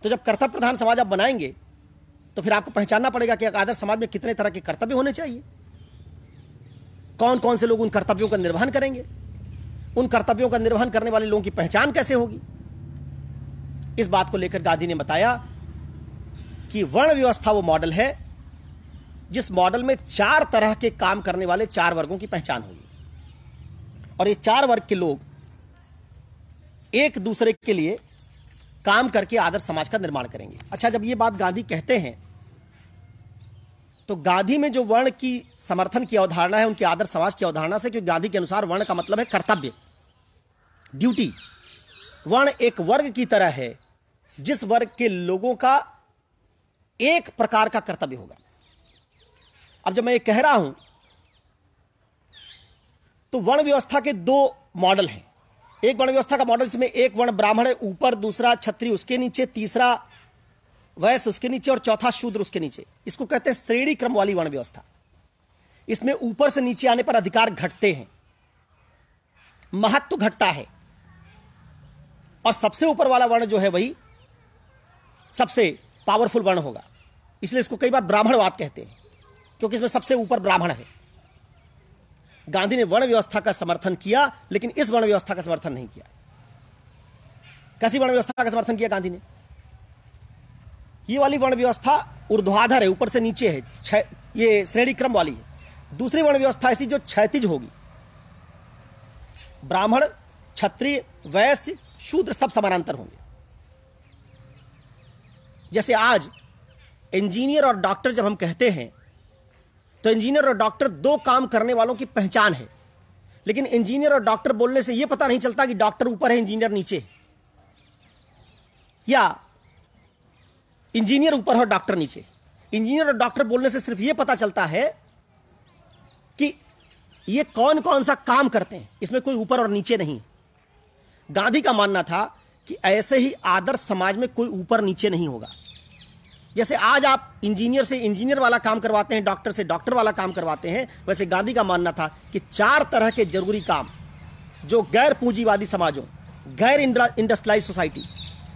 तो जब कर्तव्य प्रधान समाज आप बनाएंगे तो फिर आपको पहचानना पड़ेगा कि आदर्श समाज में कितने तरह के कर्तव्य होने चाहिए, कौन कौन से लोग उन कर्तव्यों का निर्वहन करेंगे, उन कर्तव्यों का निर्वहन करने वाले लोगों की पहचान कैसे होगी। इस बात को लेकर गांधी ने बताया कि वर्ण व्यवस्था वो मॉडल है जिस मॉडल में 4 तरह के काम करने वाले 4 वर्गों की पहचान होगी और ये 4 वर्ग के लोग एक दूसरे के लिए काम करके आदर्श समाज का निर्माण करेंगे। अच्छा, जब ये बात गांधी कहते हैं तो गांधी में जो वर्ण की समर्थन की अवधारणा है उनके आदर्श समाज की अवधारणा से, क्योंकि गांधी के अनुसार वर्ण का मतलब है कर्तव्य, ड्यूटी। वर्ण एक वर्ग की तरह है जिस वर्ग के लोगों का एक प्रकार का कर्तव्य होगा। अब जब मैं ये कह रहा हूं तो वर्ण व्यवस्था के 2 मॉडल हैं। एक वर्ण व्यवस्था का मॉडल जिसमें एक वर्ण ब्राह्मण है ऊपर, दूसरा क्षत्रिय उसके नीचे, तीसरा वैश्य उसके नीचे और चौथा शूद्र उसके नीचे। इसको कहते हैं श्रेणी क्रम वाली वर्ण व्यवस्था। इसमें ऊपर से नीचे आने पर अधिकार घटते हैं, महत्व घटता है और सबसे ऊपर वाला वर्ण जो है वही सबसे पावरफुल वर्ण होगा। इसलिए इसको कई बार ब्राह्मणवाद कहते हैं, क्योंकि इसमें सबसे ऊपर ब्राह्मण है। गांधी ने वर्ण व्यवस्था का समर्थन किया, लेकिन इस वर्ण व्यवस्था का समर्थन नहीं किया। कैसी वर्ण व्यवस्था का समर्थन किया गांधी ने? ये वाली वर्ण व्यवस्था ऊर्ध्वाधर है, ऊपर से नीचे है, ये श्रेणी क्रम वाली है। दूसरी वर्ण व्यवस्था ऐसी जो क्षैतिज होगी, ब्राह्मण, क्षत्रिय, वैश्य, शूद्र सब समानांतर होंगे। जैसे आज इंजीनियर और डॉक्टर जब हम कहते हैं तो इंजीनियर और डॉक्टर 2 काम करने वालों की पहचान है, लेकिन इंजीनियर और डॉक्टर बोलने से यह पता नहीं चलता कि डॉक्टर ऊपर है इंजीनियर नीचे है, या इंजीनियर ऊपर है और डॉक्टर नीचे। इंजीनियर और डॉक्टर बोलने से सिर्फ यह पता चलता है कि ये कौन कौन सा काम करते हैं, इसमें कोई ऊपर और नीचे नहीं। गांधी का मानना था कि ऐसे ही आदर्श समाज में कोई ऊपर नीचे नहीं होगा। जैसे आज आप इंजीनियर से इंजीनियर वाला काम करवाते हैं, डॉक्टर से डॉक्टर वाला काम करवाते हैं, वैसे गांधी का मानना था कि 4 तरह के जरूरी काम जो गैर पूंजीवादी समाजों, गैर इंडस्ट्रियलाइज सोसाइटी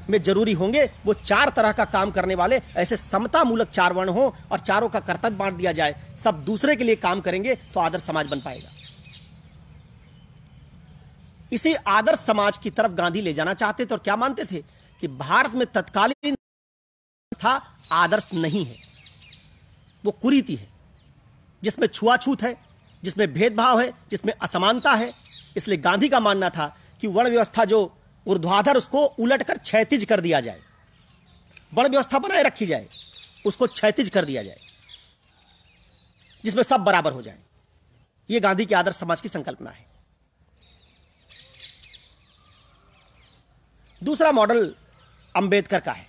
में जरूरी होंगे, वो 4 तरह का काम करने वाले ऐसे समता मूलक 4 वर्ण हो और चारों का कर्तव्य बांट दिया जाए, सब दूसरे के लिए काम करेंगे तो आदर्श समाज बन पाएगा। इसी आदर्श समाज की तरफ गांधी ले जाना चाहते थे और क्या मानते थे कि भारत में तत्कालीन था आदर्श नहीं है, वो कुरीति है, जिसमें छुआछूत है, जिसमें भेदभाव है, जिसमें असमानता है। इसलिए गांधी का मानना था कि वर्ण व्यवस्था जो ऊर्ध्वाधर उसको उलटकर क्षैतिज कर दिया जाए, वर्ण व्यवस्था बनाए रखी जाए, उसको क्षैतिज कर दिया जाए, जिसमें सब बराबर हो जाए। यह गांधी के आदर्श समाज की संकल्पना है। दूसरा मॉडल अंबेडकर का है।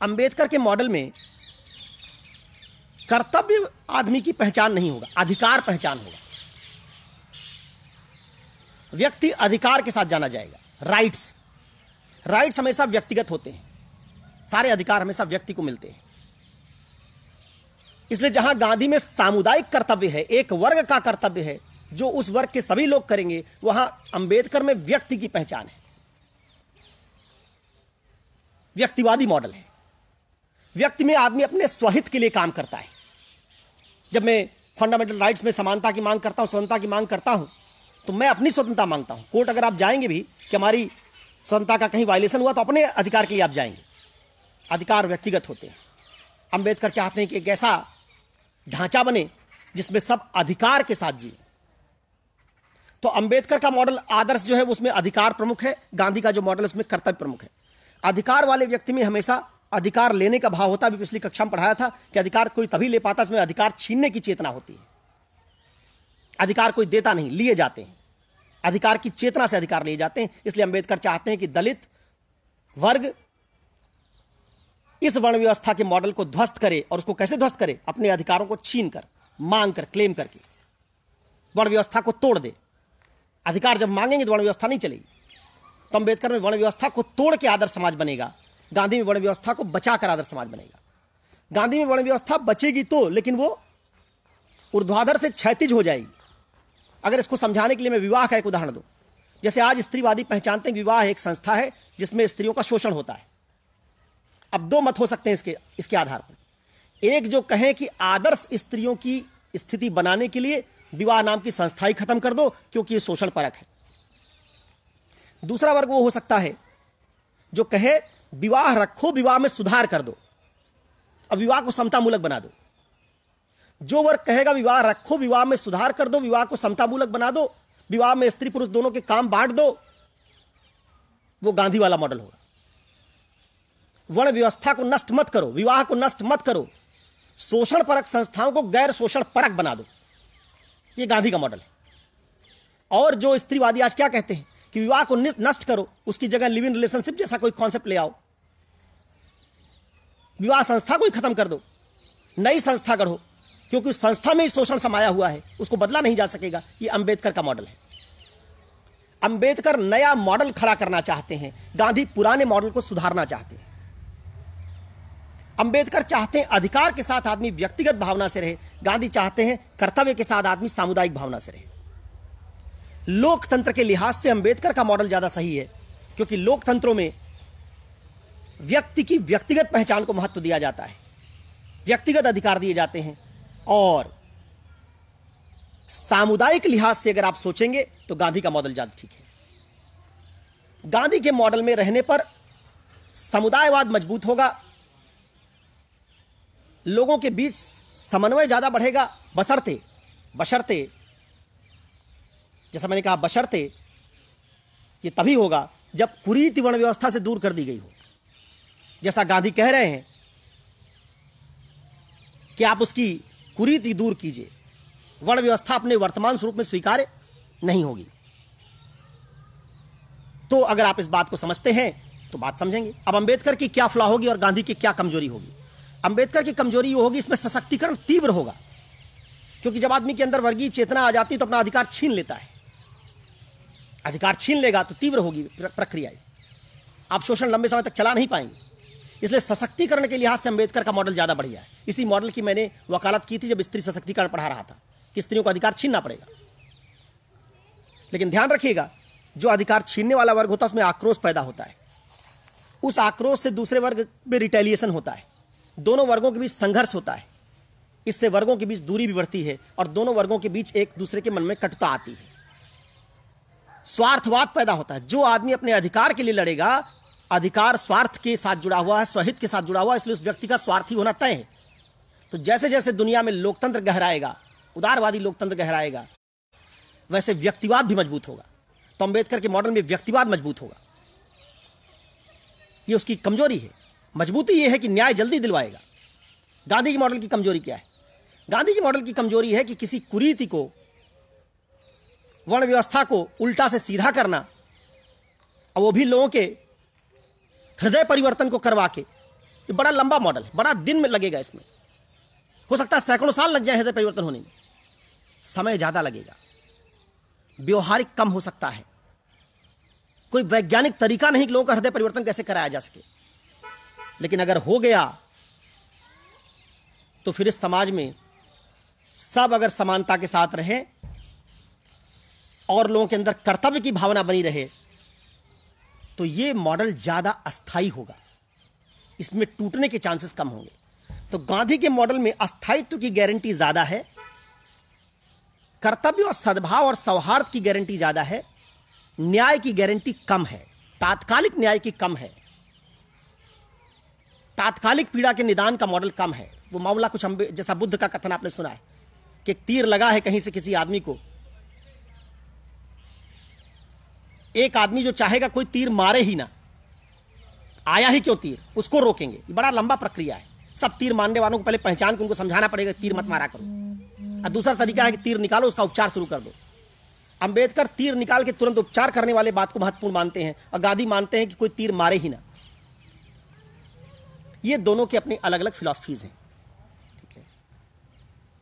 अंबेडकर के मॉडल में कर्तव्य आदमी की पहचान नहीं होगा, अधिकार पहचान होगा। व्यक्ति अधिकार के साथ जाना जाएगा। राइट्स हमेशा व्यक्तिगत होते हैं, सारे अधिकार हमेशा व्यक्ति को मिलते हैं। इसलिए जहां गांधी में सामुदायिक कर्तव्य है, एक वर्ग का कर्तव्य है जो उस वर्ग के सभी लोग करेंगे, वहां अंबेडकर में व्यक्ति की पहचान है, व्यक्तिवादी मॉडल है। व्यक्ति में आदमी अपने स्वहित के लिए काम करता है। जब मैं फंडामेंटल राइट्स में समानता की मांग करता हूं, स्वतंत्रता की मांग करता हूं, तो मैं अपनी स्वतंत्रता मांगता हूं। कोर्ट अगर आप जाएंगे भी कि हमारी स्वतंत्रता का कहीं वायलेशन हुआ तो अपने अधिकार के लिए आप जाएंगे, अधिकार व्यक्तिगत होते हैं। अंबेडकर चाहते हैं कि एक ऐसा ढांचा बने जिसमें सब अधिकार के साथ जिए। तो अंबेडकर का मॉडल आदर्श जो है उसमें अधिकार प्रमुख है, गांधी का जो मॉडल है उसमें कर्तव्य प्रमुख है। अधिकार वाले व्यक्ति में हमेशा अधिकार लेने का भाव होता है। अभी पिछली कक्षा में पढ़ाया था कि अधिकार कोई तभी ले पाता इसमें अधिकार छीनने की चेतना होती है। अधिकार कोई देता नहीं, लिए जाते हैं। अधिकार की चेतना से अधिकार लिए जाते हैं। इसलिए अंबेडकर चाहते हैं कि दलित वर्ग इस वर्ण व्यवस्था के मॉडल को ध्वस्त करे। और उसको कैसे ध्वस्त करे? अपने अधिकारों को छीन कर, मांग कर, क्लेम करके वर्ण व्यवस्था को तोड़ दे। अधिकार जब मांगेंगे तो वर्ण व्यवस्था नहीं चलेगी। तो अंबेडकर में वर्ण व्यवस्था को तोड़ के आदर्श समाज बनेगा, गांधी में वर्ण व्यवस्था को बचाकर आदर्श समाज बनेगा। गांधी में वर्ण व्यवस्था बचेगी तो, लेकिन वो ऊर्ध्वाधर से क्षैतिज हो जाएगी। अगर इसको समझाने के लिए मैं विवाह का एक उदाहरण दूं, जैसे आज स्त्रीवादी पहचानते हैं कि विवाह एक संस्था है जिसमें स्त्रियों का शोषण होता है। अब दो मत हो सकते हैं इसके आधार पर। एक जो कहे कि आदर्श स्त्रियों की स्थिति बनाने के लिए विवाह नाम की संस्था ही खत्म कर दो क्योंकि ये शोषण परक है। दूसरा वर्ग वो हो सकता है जो कहे विवाह रखो, विवाह में सुधार कर दो, अब विवाह को समतामूलक बना दो। जो वर्ग कहेगा विवाह रखो, विवाह में सुधार कर दो, विवाह को समतामूलक बना दो, विवाह में स्त्री पुरुष दोनों के काम बांट दो, वो गांधी वाला मॉडल होगा। वर्ण व्यवस्था को नष्ट मत करो, विवाह को नष्ट मत करो, शोषण परक संस्थाओं को गैर शोषण परक बना दो, ये गांधी का मॉडल है। और जो स्त्रीवादी आज क्या कहते हैं कि विवाह को नष्ट करो, उसकी जगह लिव इन रिलेशनशिप जैसा कोई कॉन्सेप्ट ले आओ, विवाह संस्था को ही खत्म कर दो, नई संस्था गढ़ो, क्योंकि उस संस्था में ही शोषण समाया हुआ है, उसको बदला नहीं जा सकेगा। ये अंबेडकर का मॉडल है। अंबेडकर नया मॉडल खड़ा करना चाहते हैं, गांधी पुराने मॉडल को सुधारना चाहते हैं। अंबेडकर चाहते हैं अधिकार के साथ आदमी व्यक्तिगत भावना से रहे, गांधी चाहते हैं कर्तव्य के साथ आदमी सामुदायिक भावना से रहे। लोकतंत्र के लिहाज से अंबेडकर का मॉडल ज्यादा सही है, क्योंकि लोकतंत्रों में व्यक्ति की व्यक्तिगत पहचान को महत्व दिया जाता है, व्यक्तिगत अधिकार दिए जाते हैं। और सामुदायिक लिहाज से अगर आप सोचेंगे तो गांधी का मॉडल ज्यादा ठीक है। गांधी के मॉडल में रहने पर समुदायवाद मजबूत होगा, लोगों के बीच समन्वय ज्यादा बढ़ेगा, बशर्ते जैसा मैंने कहा, बशर्ते ये तभी होगा जब कुरीति वर्ण व्यवस्था से दूर कर दी गई हो। जैसा गांधी कह रहे हैं कि आप उसकी कुरीति दूर कीजिए, वर्ण व्यवस्था अपने वर्तमान स्वरूप में स्वीकार्य नहीं होगी। तो अगर आप इस बात को समझते हैं तो बात समझेंगे। अब अंबेडकर की क्या फ्लॉ होगी और गांधी की क्या कमजोरी होगी? अंबेडकर की कमजोरी ये होगी, इसमें सशक्तिकरण तीव्र होगा, क्योंकि जब आदमी के अंदर वर्गीय चेतना आ जाती है तो अपना अधिकार छीन लेता है। अधिकार छीन लेगा तो तीव्र होगी प्रक्रिया, आप शोषण लंबे समय तक चला नहीं पाएंगे। इसलिए सशक्तिकरण के लिहाज से अंबेडकर का मॉडल ज्यादा बढ़िया है। इसी मॉडल की मैंने वकालत की थी जब स्त्री सशक्तिकरण पढ़ा रहा था, कि स्त्रियों को अधिकार छीनना पड़ेगा। लेकिन ध्यान रखिएगा, जो अधिकार छीनने वाला वर्ग होता है उसमें आक्रोश पैदा होता है, उस आक्रोश से दूसरे वर्ग में रिटेलिएशन होता है, दोनों वर्गों के बीच संघर्ष होता है, इससे वर्गों के बीच दूरी भी बढ़ती है और दोनों वर्गों के बीच एक दूसरे के मन में कटुता आती है, स्वार्थवाद पैदा होता है। जो आदमी अपने अधिकार के लिए लड़ेगा, अधिकार स्वार्थ के साथ जुड़ा हुआ है, स्वहित के साथ जुड़ा हुआ है, इसलिए उस व्यक्ति का स्वार्थी होना तय है। तो जैसे जैसे दुनिया में लोकतंत्र गहराएगा, उदारवादी लोकतंत्र गहराएगा, वैसे व्यक्तिवाद भी मजबूत होगा। तो अंबेडकर के मॉडल में व्यक्तिवाद मजबूत होगा, ये उसकी कमजोरी है। मजबूती यह है कि न्याय जल्दी दिलवाएगा। गांधी की मॉडल की कमजोरी क्या है? गांधी की मॉडल की कमजोरी है कि किसी कुरीति को, वर्ण व्यवस्था को उल्टा से सीधा करना, और वो भी लोगों के हृदय परिवर्तन को करवा के। ये बड़ा लंबा मॉडल है, बड़ा दिन में लगेगा, इसमें हो सकता है सैकड़ों साल लग जाए हृदय परिवर्तन होने में, समय ज्यादा लगेगा, व्यवहारिक कम हो सकता है, कोई वैज्ञानिक तरीका नहीं कि लोगों का हृदय परिवर्तन कैसे कराया जा सके। लेकिन अगर हो गया तो फिर इस समाज में सब अगर समानता के साथ रहे और लोगों के अंदर कर्तव्य की भावना बनी रहे तो ये मॉडल ज्यादा अस्थायी होगा, इसमें टूटने के चांसेस कम होंगे। तो गांधी के मॉडल में अस्थायित्व की गारंटी ज्यादा है, कर्तव्य और सद्भाव और सौहार्द की गारंटी ज्यादा है, न्याय की गारंटी कम है, तात्कालिक न्याय की कम है। तात्कालिक पीड़ा के निदान का मॉडल कम है। वो मामला कुछ जैसा बुद्ध का कथन आपने सुना है कि एक तीर लगा है कहीं से किसी आदमी को, एक आदमी जो चाहेगा कोई तीर मारे ही ना, आया ही क्यों तीर, उसको रोकेंगे। ये बड़ा लंबा प्रक्रिया है। सब तीर मारने वालों को पहले पहचान के उनको समझाना पड़ेगा तीर मत मारा करो। और दूसरा तरीका है कि तीर निकालो, उसका उपचार शुरू कर दो। अंबेडकर तीर निकाल के तुरंत उपचार करने वाले बात को महत्वपूर्ण मानते हैं और गांधी मानते हैं कि कोई तीर मारे ही ना। ये दोनों की अपनी अलग अलग फिलॉसफीज हैं, ठीक है।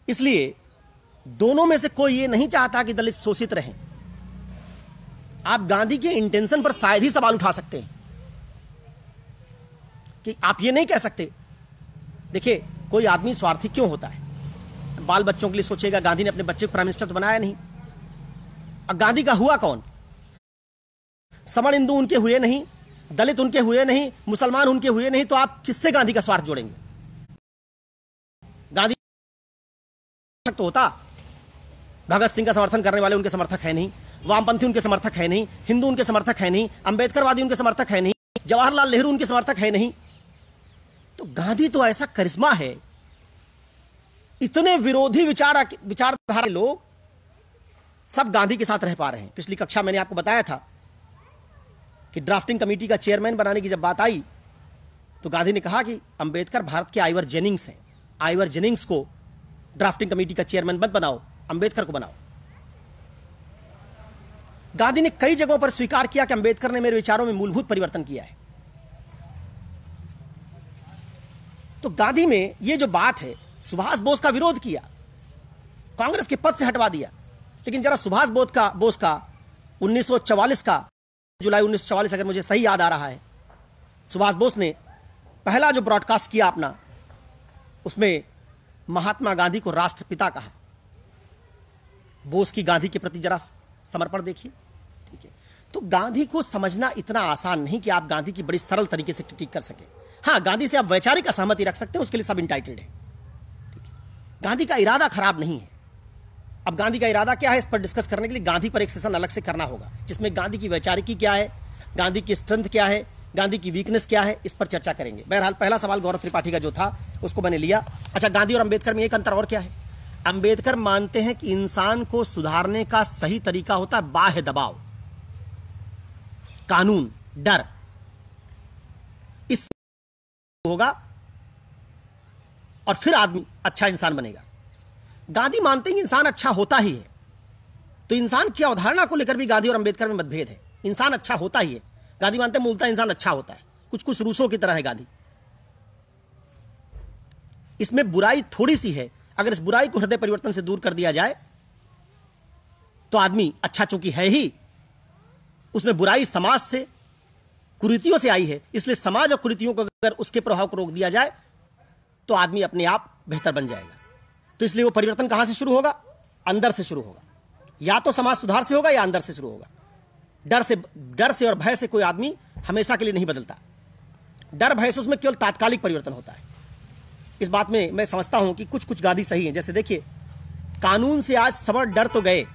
इसलिए दोनों में से कोई ये नहीं चाहता कि दलित शोषित रहें। आप गांधी के इंटेंशन पर शायद ही सवाल उठा सकते हैं कि आप ये नहीं कह सकते। देखिए, कोई आदमी स्वार्थी क्यों होता है? बाल बच्चों के लिए सोचेगा। गांधी ने अपने बच्चे को प्राइम मिनिस्टर तो बनाया नहीं। अब गांधी का हुआ कौन? सवर्ण हिंदू उनके हुए नहीं, दलित उनके हुए नहीं, मुसलमान उनके हुए नहीं, तो आप किससे गांधी का स्वार्थ जोड़ेंगे? गांधी तो होता, भगत सिंह का समर्थन करने वाले उनके समर्थक है नहीं, वामपंथी उनके समर्थक है नहीं, हिंदू उनके समर्थक है नहीं, अंबेडकरवादी उनके समर्थक है नहीं, जवाहरलाल नेहरू उनके समर्थक है नहीं। तो गांधी तो ऐसा करिश्मा है, इतने विरोधी विचारधारा के लोग सब गांधी के साथ रह पा रहे हैं। पिछली कक्षा मैंने आपको बताया था कि ड्राफ्टिंग कमेटी का चेयरमैन बनाने की जब बात आई तो गांधी ने कहा कि अंबेडकर भारत के आइवर जेनिंग्स हैं, आइवर जेनिंग्स को ड्राफ्टिंग कमेटी का चेयरमैन मत बनाओ, अंबेडकर को बनाओ। गांधी ने कई जगहों पर स्वीकार किया कि अंबेडकर ने मेरे विचारों में मूलभूत परिवर्तन किया है। तो गांधी में ये जो बात है, सुभाष बोस का विरोध किया, कांग्रेस के पद से हटवा दिया, लेकिन जरा सुभाष बोस का 1944 का जुलाई 1944, अगर मुझे सही याद आ रहा है, सुभाष बोस ने पहला जो ब्रॉडकास्ट किया अपना, उसमें महात्मा गांधी को राष्ट्रपिता कहा। बोस की गांधी के प्रति जरा समर्पण देखिए, ठीक है। तो गांधी को समझना इतना आसान नहीं कि आप गांधी की बड़ी सरल तरीके से क्रिटिक कर सके। हाँ, गांधी से आप वैचारिक असहमति रख सकते हैं, उसके लिए सब इंटाइटल्ड है, ठीक है। गांधी का इरादा खराब नहीं है। अब गांधी का इरादा क्या है, इस पर डिस्कस करने के लिए गांधी पर एक सेशन अलग से करना होगा, जिसमें गांधी की वैचारिकी क्या है, गांधी की स्ट्रेंथ क्या है, गांधी की वीकनेस क्या है, इस पर चर्चा करेंगे। बहरहाल पहला सवाल गौरव त्रिपाठी का जो था उसको मैंने लिया। अच्छा, गांधी और अंबेडकर में एक अंतर और क्या है? अंबेडकर मानते हैं कि इंसान को सुधारने का सही तरीका होता है बाह्य दबाव, कानून, डर। इस होगा और फिर आदमी अच्छा इंसान बनेगा। गांधी मानते हैं कि इंसान अच्छा होता ही है। तो इंसान की अवधारणा को लेकर भी गांधी और अंबेडकर में मतभेद है। इंसान अच्छा होता ही है, गांधी मानते हैं मूलतः इंसान अच्छा होता है, कुछ कुछ रूसों की तरह है गांधी। इसमें बुराई थोड़ी सी है, अगर इस बुराई को हृदय परिवर्तन से दूर कर दिया जाए तो आदमी अच्छा, चूंकि है ही, उसमें बुराई समाज से, कुरीतियों से आई है, इसलिए समाज और कुरीतियों को अगर उसके प्रभाव को रोक दिया जाए तो आदमी अपने आप बेहतर बन जाएगा। तो इसलिए वो परिवर्तन कहां से शुरू होगा? अंदर से शुरू होगा। या तो समाज सुधार से होगा या अंदर से शुरू होगा। डर से और भय से कोई आदमी हमेशा के लिए नहीं बदलता। डर भय से उसमें केवल तात्कालिक परिवर्तन होता है। इस बात में मैं समझता हूं कि कुछ कुछ गांधी सही हैं। जैसे देखिए, कानून से आज सवर्ण डर तो गए,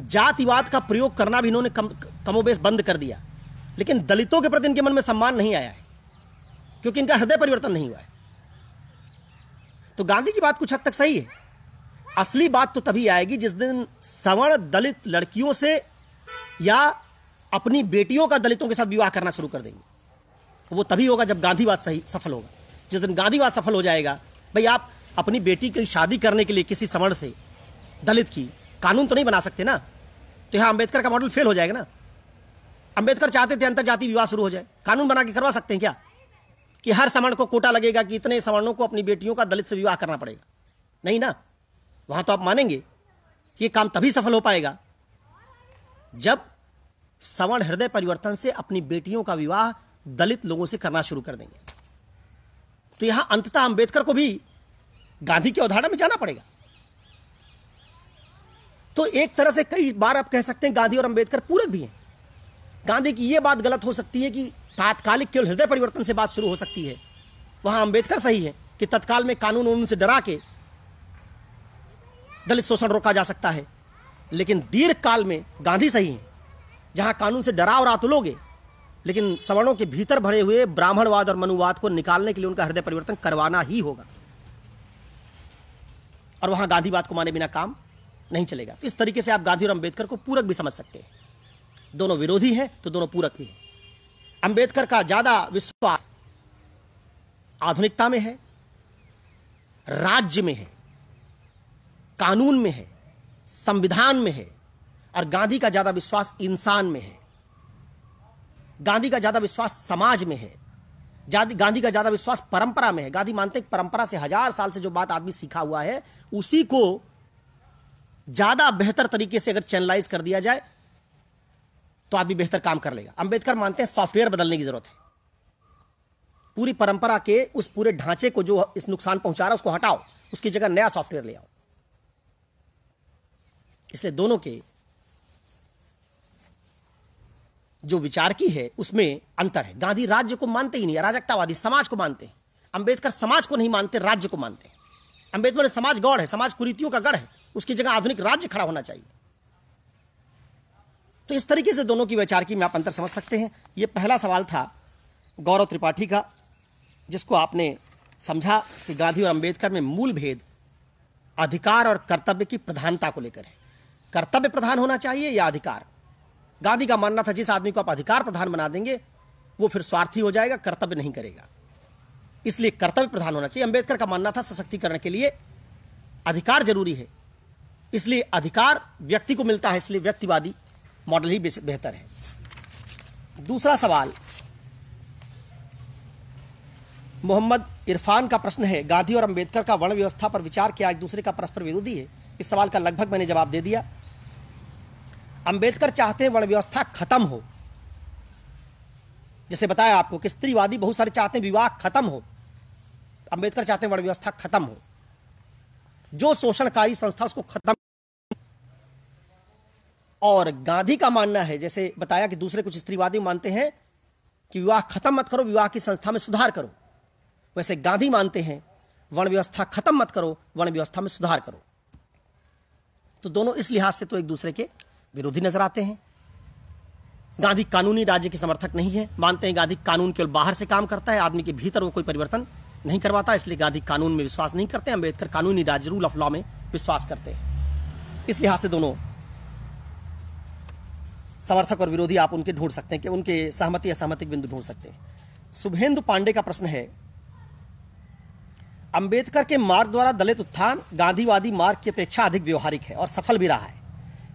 जातिवाद का प्रयोग करना भी इन्होंने कमोबेश बंद कर दिया, लेकिन दलितों के प्रति इनके मन में सम्मान नहीं आया है, क्योंकि इनका हृदय परिवर्तन नहीं हुआ है। तो गांधी की बात कुछ हद तक सही है। असली बात तो तभी आएगी जिस दिन सवर्ण दलित लड़कियों से या अपनी बेटियों का दलितों के साथ विवाह करना शुरू कर देंगे। वो तभी होगा जब गांधीवाद सही सफल होगा। जिस दिन गांधीवाद सफल हो जाएगा, भाई आप अपनी बेटी की शादी करने के लिए किसी सवर्ण से, दलित की, कानून तो नहीं बना सकते ना। तो यहां अंबेडकर का मॉडल फेल हो जाएगा ना। अंबेडकर चाहते थे अंतर जाति विवाह शुरू हो जाए, कानून बना के करवा सकते हैं क्या कि हर सवर्ण को कोटा लगेगा कि इतने सवर्णों को अपनी बेटियों का दलित से विवाह करना पड़ेगा? नहीं ना। वहां तो आप मानेंगे कि ये काम तभी सफल हो पाएगा जब सवर्ण हृदय परिवर्तन से अपनी बेटियों का विवाह दलित लोगों से करना शुरू कर देंगे। तो यहां अंततः अंबेडकर को भी गांधी की अवधारणा में जाना पड़ेगा। तो एक तरह से कई बार आप कह सकते हैं गांधी और अंबेडकर पूरक भी हैं। गांधी की यह बात गलत हो सकती है कि तात्कालिक केवल हृदय परिवर्तन से बात शुरू हो सकती है। वहां अंबेडकर सही है कि तत्काल में कानून उनसे डरा के दलित शोषण रोका जा सकता है, लेकिन दीर्घ काल में गांधी सही है। जहां कानून से डरा और आतुलोगे लेकिन सवर्णों के भीतर भरे हुए ब्राह्मणवाद और मनुवाद को निकालने के लिए उनका हृदय परिवर्तन करवाना ही होगा, और वहां गांधीवाद को माने बिना काम नहीं चलेगा। तो इस तरीके से आप गांधी और अंबेडकर को पूरक भी समझ सकते हैं। दोनों विरोधी हैं तो दोनों पूरक भी हैं। अंबेडकर का ज्यादा विश्वास आधुनिकता में है, राज्य में है, कानून में है, संविधान में है, और गांधी का ज्यादा विश्वास इंसान में है। गांधी का ज्यादा विश्वास समाज में है, गांधी का ज्यादा विश्वास परंपरा में है। गांधी मानते हैं परंपरा से 1000 साल से जो बात आदमी सीखा हुआ है उसी को ज्यादा बेहतर तरीके से अगर चैनलाइज कर दिया जाए तो आदमी बेहतर काम कर लेगा। अंबेडकर मानते हैं सॉफ्टवेयर बदलने की जरूरत है। पूरी परंपरा के उस पूरे ढांचे को जो इस नुकसान पहुंचा रहा है उसको हटाओ, उसकी जगह नया सॉफ्टवेयर ले आओ। इसलिए दोनों के जो विचार की है उसमें अंतर है। गांधी राज्य को मानते ही नहीं, अराजकतावादी समाज को मानते हैं। अंबेडकर समाज को नहीं मानते, राज्य को मानते हैं। अंबेडकर ने समाज गौड़ है, समाज कुरीतियों का गढ़ है, उसकी जगह आधुनिक राज्य खड़ा होना चाहिए। तो इस तरीके से दोनों की विचार की में आप अंतर समझ सकते हैं। यह पहला सवाल था गौरव त्रिपाठी का, जिसको आपने समझा कि गांधी और अंबेडकर में मूल भेद अधिकार और कर्तव्य की प्रधानता को लेकर है। कर्तव्य प्रधान होना चाहिए या अधिकार। गांधी का मानना था जिस आदमी को आप अधिकार प्रधान बना देंगे वो फिर स्वार्थी हो जाएगा, कर्तव्य नहीं करेगा, इसलिए कर्तव्य प्रधान होना चाहिए। अंबेडकर का मानना था सशक्तिकरण के लिए अधिकार जरूरी है, इसलिए अधिकार व्यक्ति को मिलता है, इसलिए व्यक्तिवादी मॉडल ही बेहतर है। दूसरा सवाल मोहम्मद इरफान का प्रश्न है, गांधी और अंबेडकर का वर्ण व्यवस्था पर विचार क्या एक दूसरे का परस्पर विरोधी है? इस सवाल का लगभग मैंने जवाब दे दिया। अंबेडकर चाहते हैं वर्ण व्यवस्था खत्म हो, जैसे बताया आपको कि स्त्रीवादी बहुत सारे चाहते हैं विवाह खत्म हो, अंबेडकर चाहते हैं वर्ण व्यवस्था खत्म हो, जो शोषणकारी संस्था उसको खत्म। और गांधी का मानना है, जैसे बताया कि दूसरे कुछ स्त्रीवादी मानते हैं कि विवाह खत्म मत करो, विवाह की संस्था में सुधार करो, वैसे गांधी मानते हैं वर्ण व्यवस्था खत्म मत करो, वर्ण व्यवस्था में सुधार करो। तो दोनों इस लिहाज से तो एक दूसरे के विरोधी नजर आते हैं। गांधी कानूनी राज्य के समर्थक नहीं है, मानते हैं गांधी कानून केवल बाहर से काम करता है, आदमी के भीतर वो कोई परिवर्तन नहीं करवाता, इसलिए गांधी कानून में विश्वास नहीं करते। अंबेडकर कानूनी राज्य रूल ऑफ लॉ में विश्वास करते हैं। इस लिहाज से दोनों समर्थक और विरोधी आप उनके ढूंढ सकते हैं कि उनके सहमति असहमति के बिंदु ढूंढ सकते हैं। शुभेंदु पांडे का प्रश्न है, अंबेडकर के मार्ग द्वारा दलित उत्थान गांधीवादी मार्ग की अपेक्षा अधिक व्यवहारिक है और सफल भी रहा है,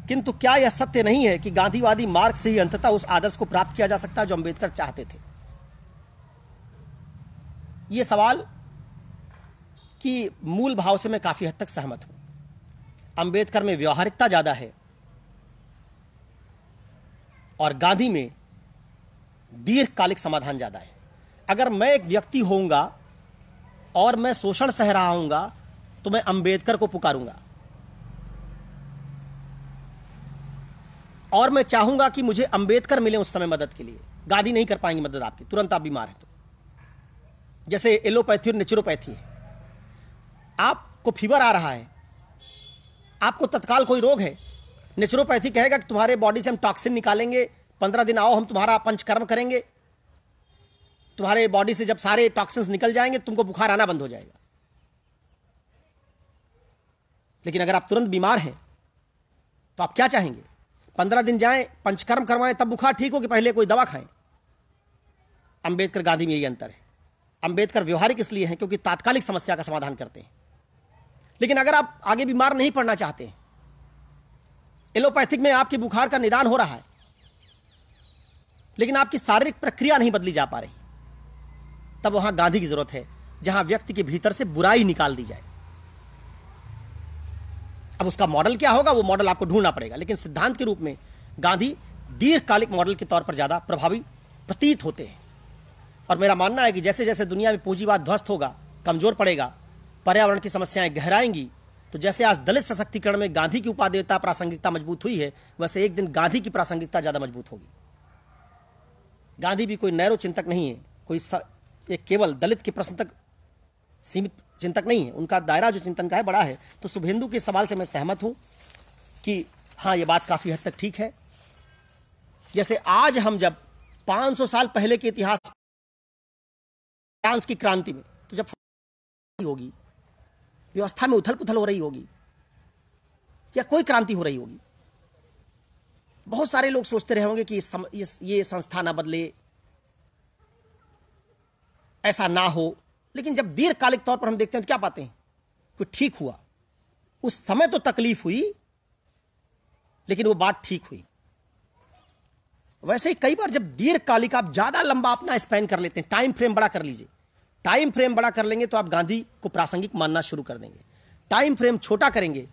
किंतु क्या यह सत्य नहीं है कि गांधीवादी मार्ग से ही अंततः उस आदर्श को प्राप्त किया जा सकता है जो अंबेडकर चाहते थे? यह सवाल की मूल भाव से मैं काफी हद तक सहमत हूं। अंबेडकर में व्यवहारिकता ज्यादा है और गांधी में दीर्घकालिक समाधान ज्यादा है। अगर मैं एक व्यक्ति होऊंगा और मैं शोषण सह रहा हूंगा तो मैं अंबेडकर को पुकारूंगा और मैं चाहूंगा कि मुझे अंबेडकर मिले उस समय मदद के लिए। गांधी नहीं कर पाएंगे मदद आपकी, तुरंत आप बीमार हैं तो। जैसे एलोपैथी और नेचुरोपैथी है, आपको फीवर आ रहा है, आपको तत्काल कोई रोग है, नेचुरोपैथी कहेगा कि तुम्हारे बॉडी से हम टॉक्सिन निकालेंगे, 15 दिन आओ, हम तुम्हारा पंचकर्म करेंगे, तुम्हारे बॉडी से जब सारे टॉक्सिन्स निकल जाएंगे तुमको बुखार आना बंद हो जाएगा। लेकिन अगर आप तुरंत बीमार हैं तो आप क्या चाहेंगे? 15 दिन जाएं, पंचकर्म करवाएं, तब बुखार ठीक हो कि पहले कोई दवा खाएं? अंबेडकर गांधी में यही अंतर है। अंबेडकर व्यवहारिक इसलिए हैं क्योंकि तात्कालिक समस्या का समाधान करते हैं, लेकिन अगर आप आगे बीमार नहीं पड़ना चाहते हैं, एलोपैथिक में आपके बुखार का निदान हो रहा है लेकिन आपकी शारीरिक प्रक्रिया नहीं बदली जा पा रही, तब वहां गांधी की जरूरत है, जहां व्यक्ति के भीतर से बुराई निकाल दी जाए। अब उसका मॉडल क्या होगा, वो मॉडल आपको ढूंढना पड़ेगा, लेकिन सिद्धांत के रूप में गांधी दीर्घकालिक मॉडल के तौर पर ज्यादा प्रभावी प्रतीत होते हैं। और मेरा मानना है कि जैसे जैसे दुनिया में पूंजीवाद ध्वस्त होगा, कमजोर पड़ेगा, पर्यावरण की समस्याएं गहराएंगी, तो जैसे आज दलित सशक्तिकरण में गांधी की उपादेयता प्रासंगिकता मजबूत हुई है, वैसे एक दिन गांधी की प्रासंगिकता ज्यादा मजबूत होगी। गांधी भी कोई नैरो चिंतक नहीं है, कोई एक केवल दलित के प्रश्न तक सीमित चिंतक नहीं है, उनका दायरा जो चिंतन का है बड़ा है। तो शुभेंदु के सवाल से मैं सहमत हूं कि हाँ, ये बात काफी हद तक ठीक है। जैसे आज हम जब 500 साल पहले के इतिहास, फ्रांस की क्रांति में, तो जब होगी, व्यवस्था में उथल पुथल हो रही होगी या कोई क्रांति हो रही होगी, बहुत सारे लोग सोचते रहे होंगे कि ये संस्था ना बदले, ऐसा ना हो। लेकिन जब दीर्घकालिक तौर पर हम देखते हैं तो क्या पाते हैं कि ठीक हुआ। उस समय तो तकलीफ हुई, लेकिन वो बात ठीक हुई। वैसे ही कई बार जब दीर्घकालिक, आप ज्यादा लंबा अपना स्पेन कर लेते हैं, टाइम फ्रेम बड़ा कर लीजिए, टाइम फ्रेम बड़ा कर लेंगे तो आप गांधी को प्रासंगिक मानना शुरू कर देंगे। टाइम फ्रेम छोटा करेंगे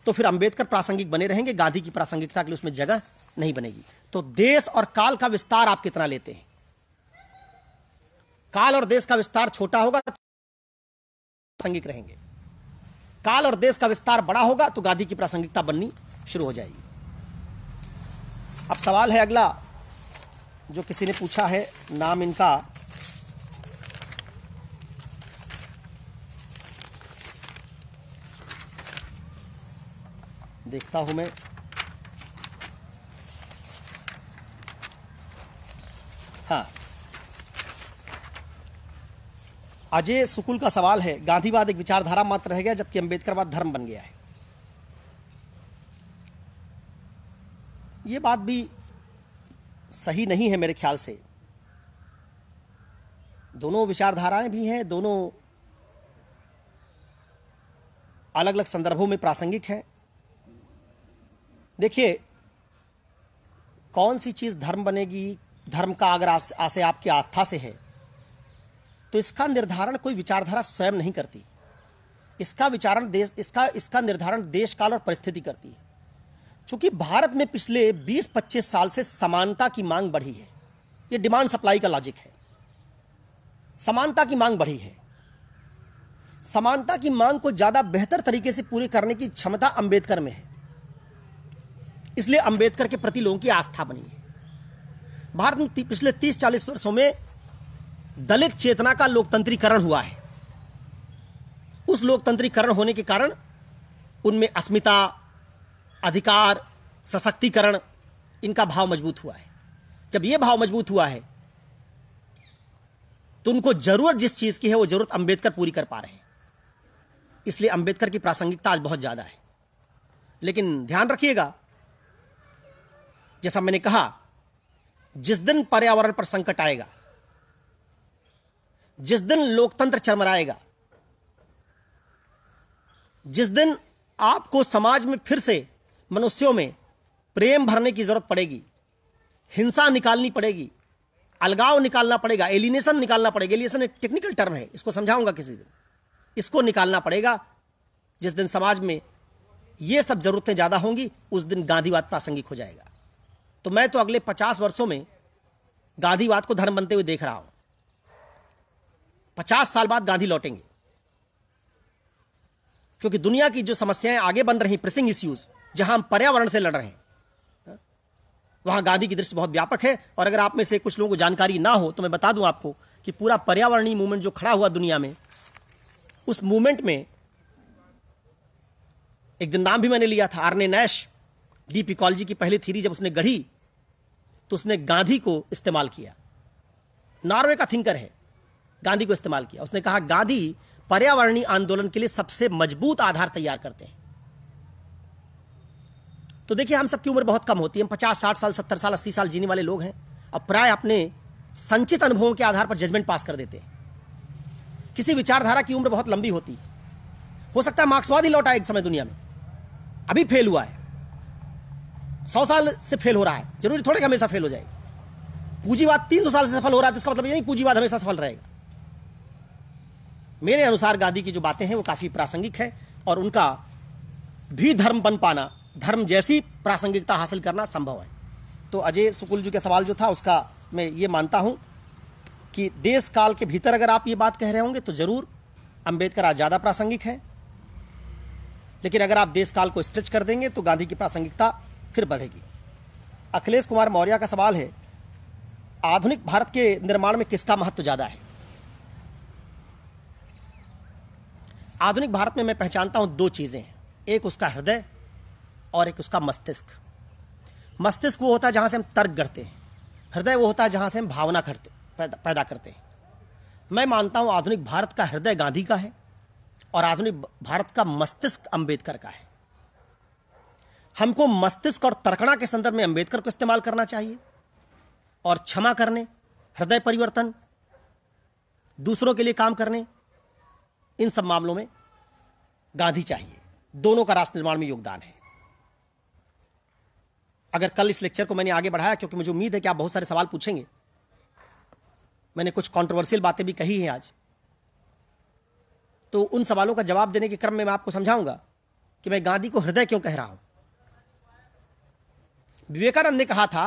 तो फिर अंबेडकर प्रासंगिक बने रहेंगे, गांधी की प्रासंगिकता के लिए उसमें जगह नहीं बनेगी। तो देश और काल का विस्तार आप कितना लेते हैं? काल और देश का विस्तार छोटा होगा तो प्रासंगिक रहेंगे, काल और देश का विस्तार बड़ा होगा तो गांधी की प्रासंगिकता बननी शुरू हो जाएगी। अब सवाल है अगला जो किसी ने पूछा है, नाम इनका देखता हूं मैं, हाँ, अजय सुकुल का सवाल है, गांधीवाद एक विचारधारा मात्र रह गया जबकि अंबेडकरवाद धर्म बन गया है। यह बात भी सही नहीं है मेरे ख्याल से। दोनों विचारधाराएं भी हैं, दोनों अलग अलग संदर्भों में प्रासंगिक हैं। देखिए, कौन सी चीज धर्म बनेगी, धर्म का अगर आशय आपकी आस्था से है तो इसका निर्धारण कोई विचारधारा स्वयं नहीं करती। इसका निर्धारण देश काल और परिस्थिति करती है। चूंकि भारत में पिछले 20-25 साल से समानता की मांग बढ़ी है, यह डिमांड सप्लाई का लॉजिक है। समानता की मांग बढ़ी है, समानता की मांग को ज्यादा बेहतर तरीके से पूरी करने की क्षमता अंबेडकर में है, इसलिए अंबेडकर के प्रति लोगों की आस्था बनी है। भारत में पिछले 30-40 वर्षों में दलित चेतना का लोकतंत्रीकरण हुआ है। उस लोकतंत्रीकरण होने के कारण उनमें अस्मिता, अधिकार, सशक्तिकरण, इनका भाव मजबूत हुआ है। जब यह भाव मजबूत हुआ है तो उनको जरूरत जिस चीज की है वो जरूरत अंबेडकर पूरी कर पा रहे हैं, इसलिए अंबेडकर की प्रासंगिकता आज बहुत ज्यादा है। लेकिन ध्यान रखिएगा, जैसा मैंने कहा, जिस दिन पर्यावरण पर संकट आएगा, जिस दिन लोकतंत्र चरमराएगा, जिस दिन आपको समाज में फिर से मनुष्यों में प्रेम भरने की जरूरत पड़ेगी, हिंसा निकालनी पड़ेगी, अलगाव निकालना पड़ेगा, एलिनेशन निकालना पड़ेगा। एलिनेशन एक टेक्निकल टर्म है, इसको समझाऊंगा किसी दिन। इसको निकालना पड़ेगा। जिस दिन समाज में ये सब जरूरतें ज्यादा होंगी, उस दिन गांधीवाद प्रासंगिक हो जाएगा। तो मैं तो अगले 50 वर्षों में गांधीवाद को धर्म बनते हुए देख रहा हूं। 50 साल बाद गांधी लौटेंगे, क्योंकि दुनिया की जो समस्याएं आगे बन रही, प्रेसिंग इश्यूज, जहां हम पर्यावरण से लड़ रहे हैं, वहां गांधी की दृष्टि बहुत व्यापक है। और अगर आप में से कुछ लोगों को जानकारी ना हो तो मैं बता दूं आपको कि पूरा पर्यावरणीय मूवमेंट जो खड़ा हुआ दुनिया में, उस मूवमेंट में एक दिन नाम भी मैंने लिया था, आर्ने नैश, डीप इकोलॉजी की पहली थ्योरी जब उसने गढ़ी तो उसने गांधी को इस्तेमाल किया। नॉर्वे का थिंकर है, गांधी को इस्तेमाल किया। उसने कहा गांधी पर्यावरणीय आंदोलन के लिए सबसे मजबूत आधार तैयार करते हैं। तो देखिए, हम सबकी उम्र बहुत कम होती है, हम 50, 60 साल, 70 साल, 80 साल जीने वाले लोग हैं। अब प्राय अपने संचित अनुभवों के आधार पर जजमेंट पास कर देते हैं। किसी विचारधारा की उम्र बहुत लंबी होती है, हो सकता है मार्क्सवादी लौटा एक समय दुनिया में, अभी फेल हुआ है, 100 साल से फेल हो रहा है, जरूरी थोड़े कि हमेशा फेल हो जाए। पूंजीवाद 300 साल से सफल हो रहा है तो इसका मतलब ये नहीं पूंजीवाद हमेशा सफल रहेगा। मेरे अनुसार गांधी की जो बातें हैं वो काफी प्रासंगिक है और उनका भी धर्म बन पाना, धर्म जैसी प्रासंगिकता हासिल करना संभव है। तो अजय सुकुल जी का सवाल जो था उसका मैं ये मानता हूं कि देश काल के भीतर अगर आप ये बात कह रहे होंगे तो जरूर अंबेडकर आज ज्यादा प्रासंगिक है, लेकिन अगर आप देश काल को स्ट्रेच कर देंगे तो गांधी की प्रासंगिकता फिर बढ़ेगी। अखिलेश कुमार मौर्य का सवाल है, आधुनिक भारत के निर्माण में किसका महत्व ज्यादा है? आधुनिक भारत में मैं पहचानता हूं 2 चीजें हैं, एक उसका हृदय और एक उसका मस्तिष्क। मस्तिष्क वो होता है जहां से हम तर्क करते हैं, हृदय वो होता है जहां से हम भावना पैदा करते हैं। मैं मानता हूं आधुनिक भारत का हृदय गांधी का है और आधुनिक भारत का मस्तिष्क अंबेडकर का है। हमको मस्तिष्क और तर्कणा के संदर्भ में अंबेडकर को इस्तेमाल करना चाहिए और क्षमा करने, हृदय परिवर्तन, दूसरों के लिए काम करने, इन सब मामलों में गांधी चाहिए। दोनों का राष्ट्र निर्माण में योगदान है। अगर कल इस लेक्चर को मैंने आगे बढ़ाया, क्योंकि मुझे उम्मीद है कि आप बहुत सारे सवाल पूछेंगे, मैंने कुछ कंट्रोवर्शियल बातें भी कही हैं आज, तो उन सवालों का जवाब देने के क्रम में मैं आपको समझाऊंगा कि मैं गांधी को हृदय क्यों कह रहा हूं। विवेकानंद ने कहा था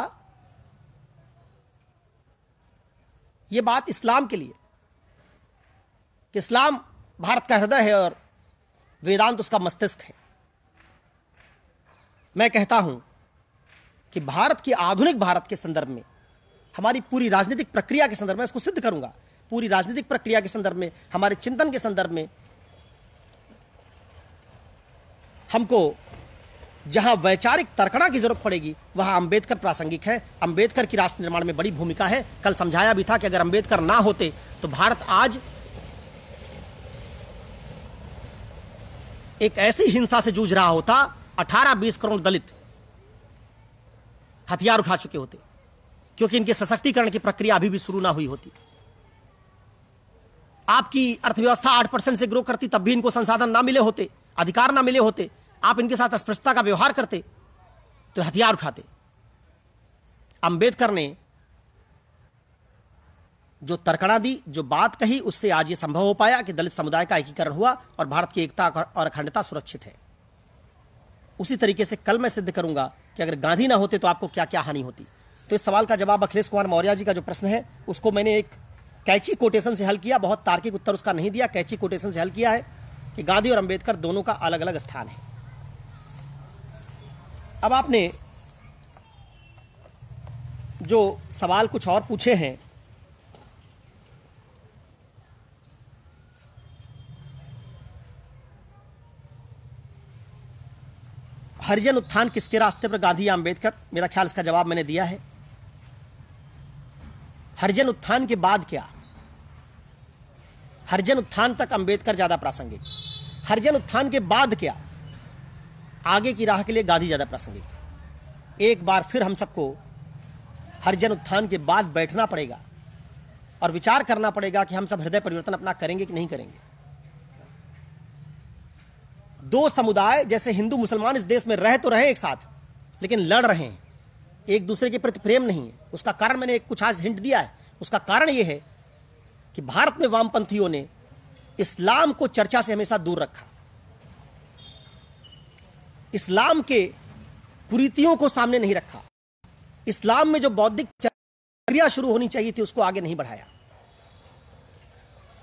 यह बात इस्लाम के लिए कि इस्लाम भारत का हृदय है और वेदांत उसका मस्तिष्क है। मैं कहता हूं कि भारत की आधुनिक भारत के संदर्भ में, हमारी पूरी राजनीतिक प्रक्रिया के संदर्भ में, इसको सिद्ध करूंगा, पूरी राजनीतिक प्रक्रिया के संदर्भ में, हमारे चिंतन के संदर्भ में, हमको जहां वैचारिक तर्कणा की जरूरत पड़ेगी वहां अंबेडकर प्रासंगिक है। अंबेडकर की राष्ट्र निर्माण में बड़ी भूमिका है। कल समझाया भी था कि अगर अंबेडकर ना होते तो भारत आज एक ऐसी हिंसा से जूझ रहा होता, 18-20 करोड़ दलित हथियार उठा चुके होते, क्योंकि इनके सशक्तिकरण की प्रक्रिया अभी भी शुरू ना हुई होती। आपकी अर्थव्यवस्था 8% से ग्रो करती, तब भी इनको संसाधन ना मिले होते, अधिकार ना मिले होते, आप इनके साथ अस्पृश्यता का व्यवहार करते तो हथियार उठाते। अंबेडकर ने जो तर्कणा दी, जो बात कही, उससे आज यह संभव हो पाया कि दलित समुदाय का एकीकरण हुआ और भारत की एकता और अखंडता सुरक्षित है। उसी तरीके से कल मैं सिद्ध करूंगा कि अगर गांधी ना होते तो आपको क्या क्या हानि होती। तो इस सवाल का जवाब अखिलेश कुमार मौर्य जी का जो प्रश्न है उसको मैंने एक कैची कोटेशन से हल किया। बहुत तार्किक उत्तर उसका नहीं दिया, कैची कोटेशन से हल किया है कि गांधी और अंबेडकर दोनों का अलग अलग स्थान है। अब आपने जो सवाल कुछ और पूछे हैं, हरिजन उत्थान किसके रास्ते पर, गांधी या अंबेडकर? मेरा ख्याल इसका जवाब मैंने दिया है। हरिजन उत्थान के बाद क्या? हरिजन उत्थान तक अंबेडकर ज्यादा प्रासंगिक, हरिजन उत्थान के बाद क्या? आगे की राह के लिए गांधी ज्यादा प्रासंगिक। एक बार फिर हम सबको हरिजन उत्थान के बाद बैठना पड़ेगा और विचार करना पड़ेगा कि हम सब हृदय परिवर्तन अपना करेंगे कि नहीं करेंगे। दो समुदाय जैसे हिंदू मुसलमान इस देश में रह तो रहे एक साथ, लेकिन लड़ रहे हैं, एक दूसरे के प्रति प्रेम नहीं है। उसका कारण मैंने कुछ आज हिंट दिया है। उसका कारण यह है कि भारत में वामपंथियों ने इस्लाम को चर्चा से हमेशा दूर रखा, इस्लाम के कुरीतियों को सामने नहीं रखा, इस्लाम में जो बौद्धिक चर्या शुरू होनी चाहिए थी उसको आगे नहीं बढ़ाया।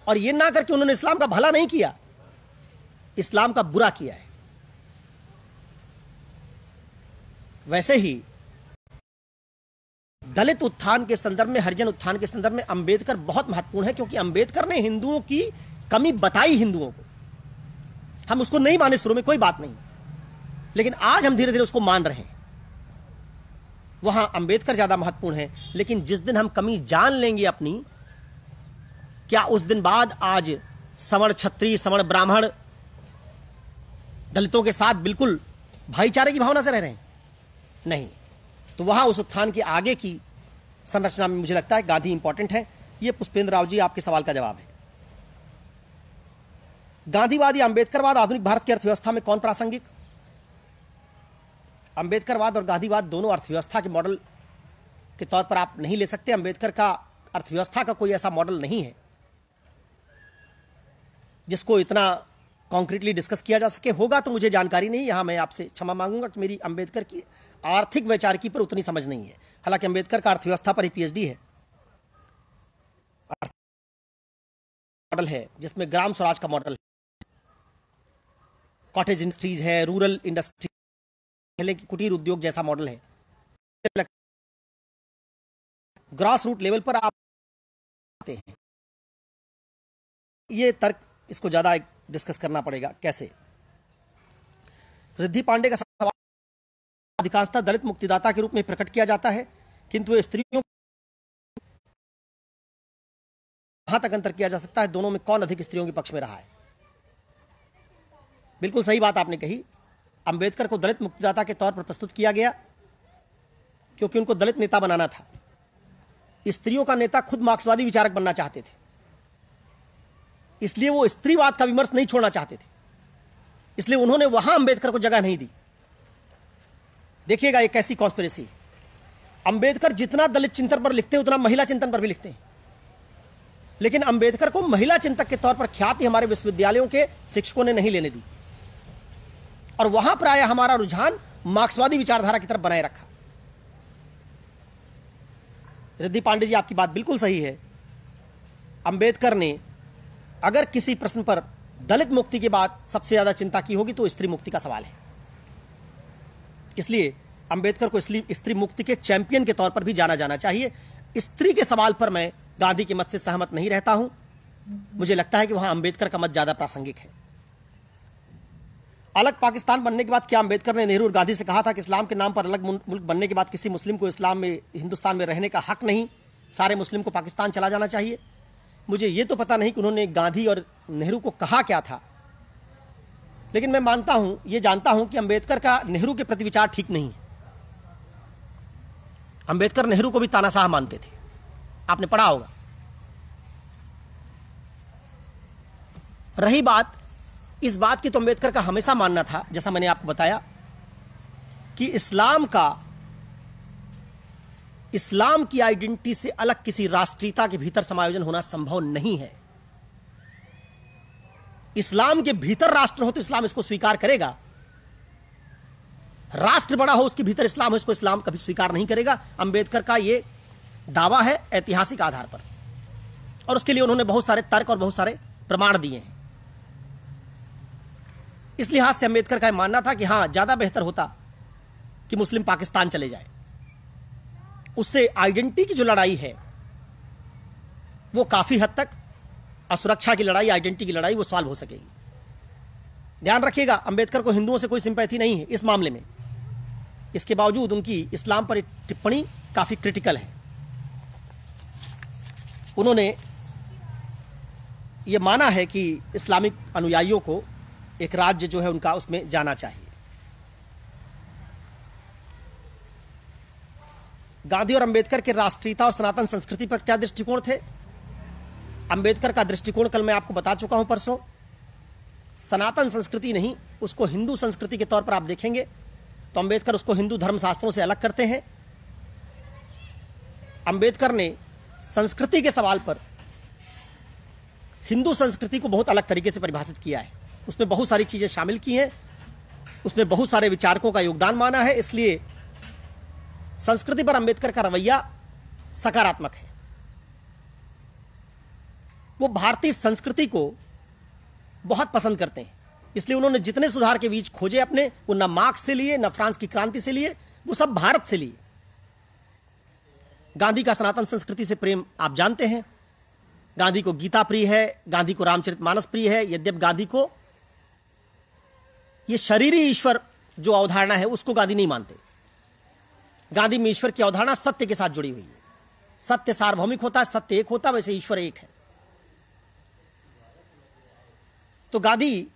और यह ना करके उन्होंने इस्लाम का भला नहीं किया, इस्लाम का बुरा किया है। वैसे ही दलित उत्थान के संदर्भ में, हरिजन उत्थान के संदर्भ में अंबेडकर बहुत महत्वपूर्ण है, क्योंकि अंबेडकर ने हिंदुओं की कमी बताई हिंदुओं को। हम उसको नहीं माने शुरू में, कोई बात नहीं, लेकिन आज हम धीरे धीरे उसको मान रहे हैं। वहां अंबेडकर ज्यादा महत्वपूर्ण है। लेकिन जिस दिन हम कमी जान लेंगे अपनी, क्या उस दिन बाद आज सवर्ण क्षत्रिय, सवर्ण ब्राह्मण दलितों के साथ बिल्कुल भाईचारे की भावना से रह रहे हैं? नहीं। तो वहां उस उत्थान के आगे की संरचना में मुझे लगता है गांधी इंपॉर्टेंट है। यह पुष्पेंद्र राव जी आपके सवाल का जवाब है। गांधीवाद या अंबेडकरवाद आधुनिक भारत की अर्थव्यवस्था में कौन प्रासंगिक? अंबेडकरवाद और गांधीवाद दोनों अर्थव्यवस्था के मॉडल के तौर पर आप नहीं ले सकते। अंबेडकर का अर्थव्यवस्था का कोई ऐसा मॉडल नहीं है जिसको इतना कॉन्क्रीटली डिस्कस किया जा सके। होगा तो मुझे जानकारी नहीं, यहां मैं आपसे क्षमा मांगूंगा कि मेरी अंबेडकर की आर्थिक वैचारिकी पर उतनी समझ नहीं है। हालांकि अंबेडकर का अर्थव्यवस्था पर ही पीएचडी है। मॉडल है जिसमें ग्राम स्वराज का मॉडल है, कॉटेज इंडस्ट्रीज है, रूरल इंडस्ट्री, पहले की कुटीर उद्योग जैसा मॉडल है। ग्रास रूट लेवल पर आप आते हैं। ये तर्क, इसको ज्यादा डिस्कस करना पड़ेगा कैसे। रिद्धि पांडे का सवाल, अधिकांशतः दलित मुक्तिदाता के रूप में प्रकट किया जाता है, किंतु वे स्त्रियों वहां तक अंतर किया जा सकता है दोनों में कौन अधिक स्त्रियों के पक्ष में रहा है। बिल्कुल सही बात आपने कही। अंबेडकर को दलित मुक्तिदाता के तौर पर प्रस्तुत किया गया क्योंकि उनको दलित नेता बनाना था। स्त्रियों का नेता खुद मार्क्सवादी विचारक बनना चाहते थे, इसलिए वो स्त्रीवाद का विमर्श नहीं छोड़ना चाहते थे, इसलिए उन्होंने वहां अंबेडकर को जगह नहीं दी। देखिएगा एक ऐसी कॉन्स्पिरेसी, अंबेडकर जितना दलित चिंतन पर लिखते हैं उतना महिला चिंतन पर भी लिखते हैं, लेकिन अंबेडकर को महिला चिंतक के तौर पर ख्याति हमारे विश्वविद्यालयों के शिक्षकों ने नहीं लेने दी, और वहां प्राय हमारा रुझान मार्क्सवादी विचारधारा की तरफ बनाए रखा। रिद्धि पांडे जी, आपकी बात बिल्कुल सही है। अंबेडकर ने अगर किसी प्रश्न पर दलित मुक्ति के बाद सबसे ज्यादा चिंता की होगी तो स्त्री मुक्ति का सवाल है। इसलिए अंबेडकर को स्त्री मुक्ति के चैंपियन के तौर पर भी जाना जाना चाहिए। स्त्री के सवाल पर मैं गांधी के मत से सहमत नहीं रहता हूं। मुझे लगता है कि वहां अंबेडकर का मत ज्यादा प्रासंगिक है। अलग पाकिस्तान बनने के बाद क्या अंबेडकर ने नेहरू और गांधी से कहा था कि इस्लाम के नाम पर अलग मुल्क बनने के बाद किसी मुस्लिम को हिंदुस्तान में रहने का हक नहीं, सारे मुस्लिम को पाकिस्तान चला जाना चाहिए? मुझे यह तो पता नहीं कि उन्होंने गांधी और नेहरू को कहा क्या था, लेकिन मैं मानता हूं, यह जानता हूं कि अंबेडकर का नेहरू के प्रति विचार ठीक नहीं है। अंबेडकर नेहरू को भी तानाशाह मानते थे, आपने पढ़ा होगा। रही बात इस बात की, तो अंबेडकर का हमेशा मानना था, जैसा मैंने आपको बताया, कि इस्लाम की आइडेंटिटी से अलग किसी राष्ट्रीयता के भीतर समायोजन होना संभव नहीं है। इस्लाम के भीतर राष्ट्र हो तो इस्लाम इसको स्वीकार करेगा, राष्ट्र बड़ा हो उसके भीतर इस्लाम हो, इसको इस्लाम कभी स्वीकार नहीं करेगा। अंबेडकर का यह दावा है ऐतिहासिक आधार पर, और उसके लिए उन्होंने बहुत सारे तर्क और बहुत सारे प्रमाण दिए हैं। इस लिहाज से अंबेडकर का मानना था कि हां, ज्यादा बेहतर होता कि मुस्लिम पाकिस्तान चले जाए, उससे आइडेंटिटी की जो लड़ाई है वो काफी हद तक, असुरक्षा की लड़ाई, आइडेंटिटी की लड़ाई, वो सॉल्व हो सकेगी। ध्यान रखिएगा, अंबेडकर को हिंदुओं से कोई सिंपैथी नहीं है इस मामले में। इसके बावजूद उनकी इस्लाम पर एक टिप्पणी काफी क्रिटिकल है। उन्होंने ये माना है कि इस्लामिक अनुयायियों को एक राज्य जो है उनका उसमें जाना चाहिए। गांधी और अंबेडकर के राष्ट्रीयता और सनातन संस्कृति पर क्या दृष्टिकोण थे? अंबेडकर का दृष्टिकोण कल मैं आपको बता चुका हूं परसों। सनातन संस्कृति नहीं, उसको हिंदू संस्कृति के तौर पर आप देखेंगे तो अंबेडकर उसको हिंदू धर्मशास्त्रों से अलग करते हैं। अंबेडकर ने संस्कृति के सवाल पर हिंदू संस्कृति को बहुत अलग तरीके से परिभाषित किया है, उसमें बहुत सारी चीजें शामिल की हैं, उसमें बहुत सारे विचारकों का योगदान माना है। इसलिए संस्कृति पर अंबेडकर का रवैया सकारात्मक है। वो भारतीय संस्कृति को बहुत पसंद करते हैं, इसलिए उन्होंने जितने सुधार के बीज खोजे अपने, वो न मार्क्स से लिए, न फ्रांस की क्रांति से लिए, वो सब भारत से लिए। गांधी का सनातन संस्कृति से प्रेम आप जानते हैं। गांधी को गीता प्रिय है, गांधी को रामचरितमानस प्रिय है, यद्यपि गांधी को ये शरीरी ईश्वर जो अवधारणा है उसको गांधी नहीं मानते। गांधी में ईश्वर की अवधारणा सत्य के साथ जुड़ी हुई है। सत्य सार्वभौमिक होता है, सत्य एक होता है, वैसे ईश्वर एक है। तो गांधी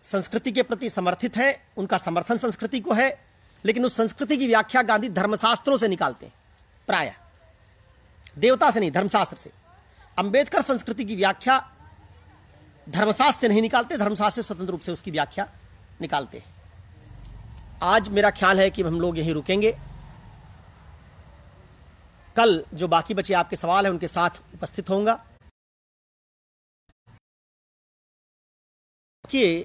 संस्कृति के प्रति समर्थित है, उनका समर्थन संस्कृति को है, लेकिन उस संस्कृति की व्याख्या गांधी धर्मशास्त्रों से निकालते हैं, प्रायः देवता से नहीं, धर्मशास्त्र से। अंबेडकर संस्कृति की व्याख्या धर्मशास्त्र से नहीं निकालते, धर्मशास्त्र से स्वतंत्र रूप से उसकी व्याख्या निकालते हैं। आज मेरा ख्याल है कि हम लोग यहीं रुकेंगे। कल जो बाकी बचे आपके सवाल हैं उनके साथ उपस्थित होऊंगा कि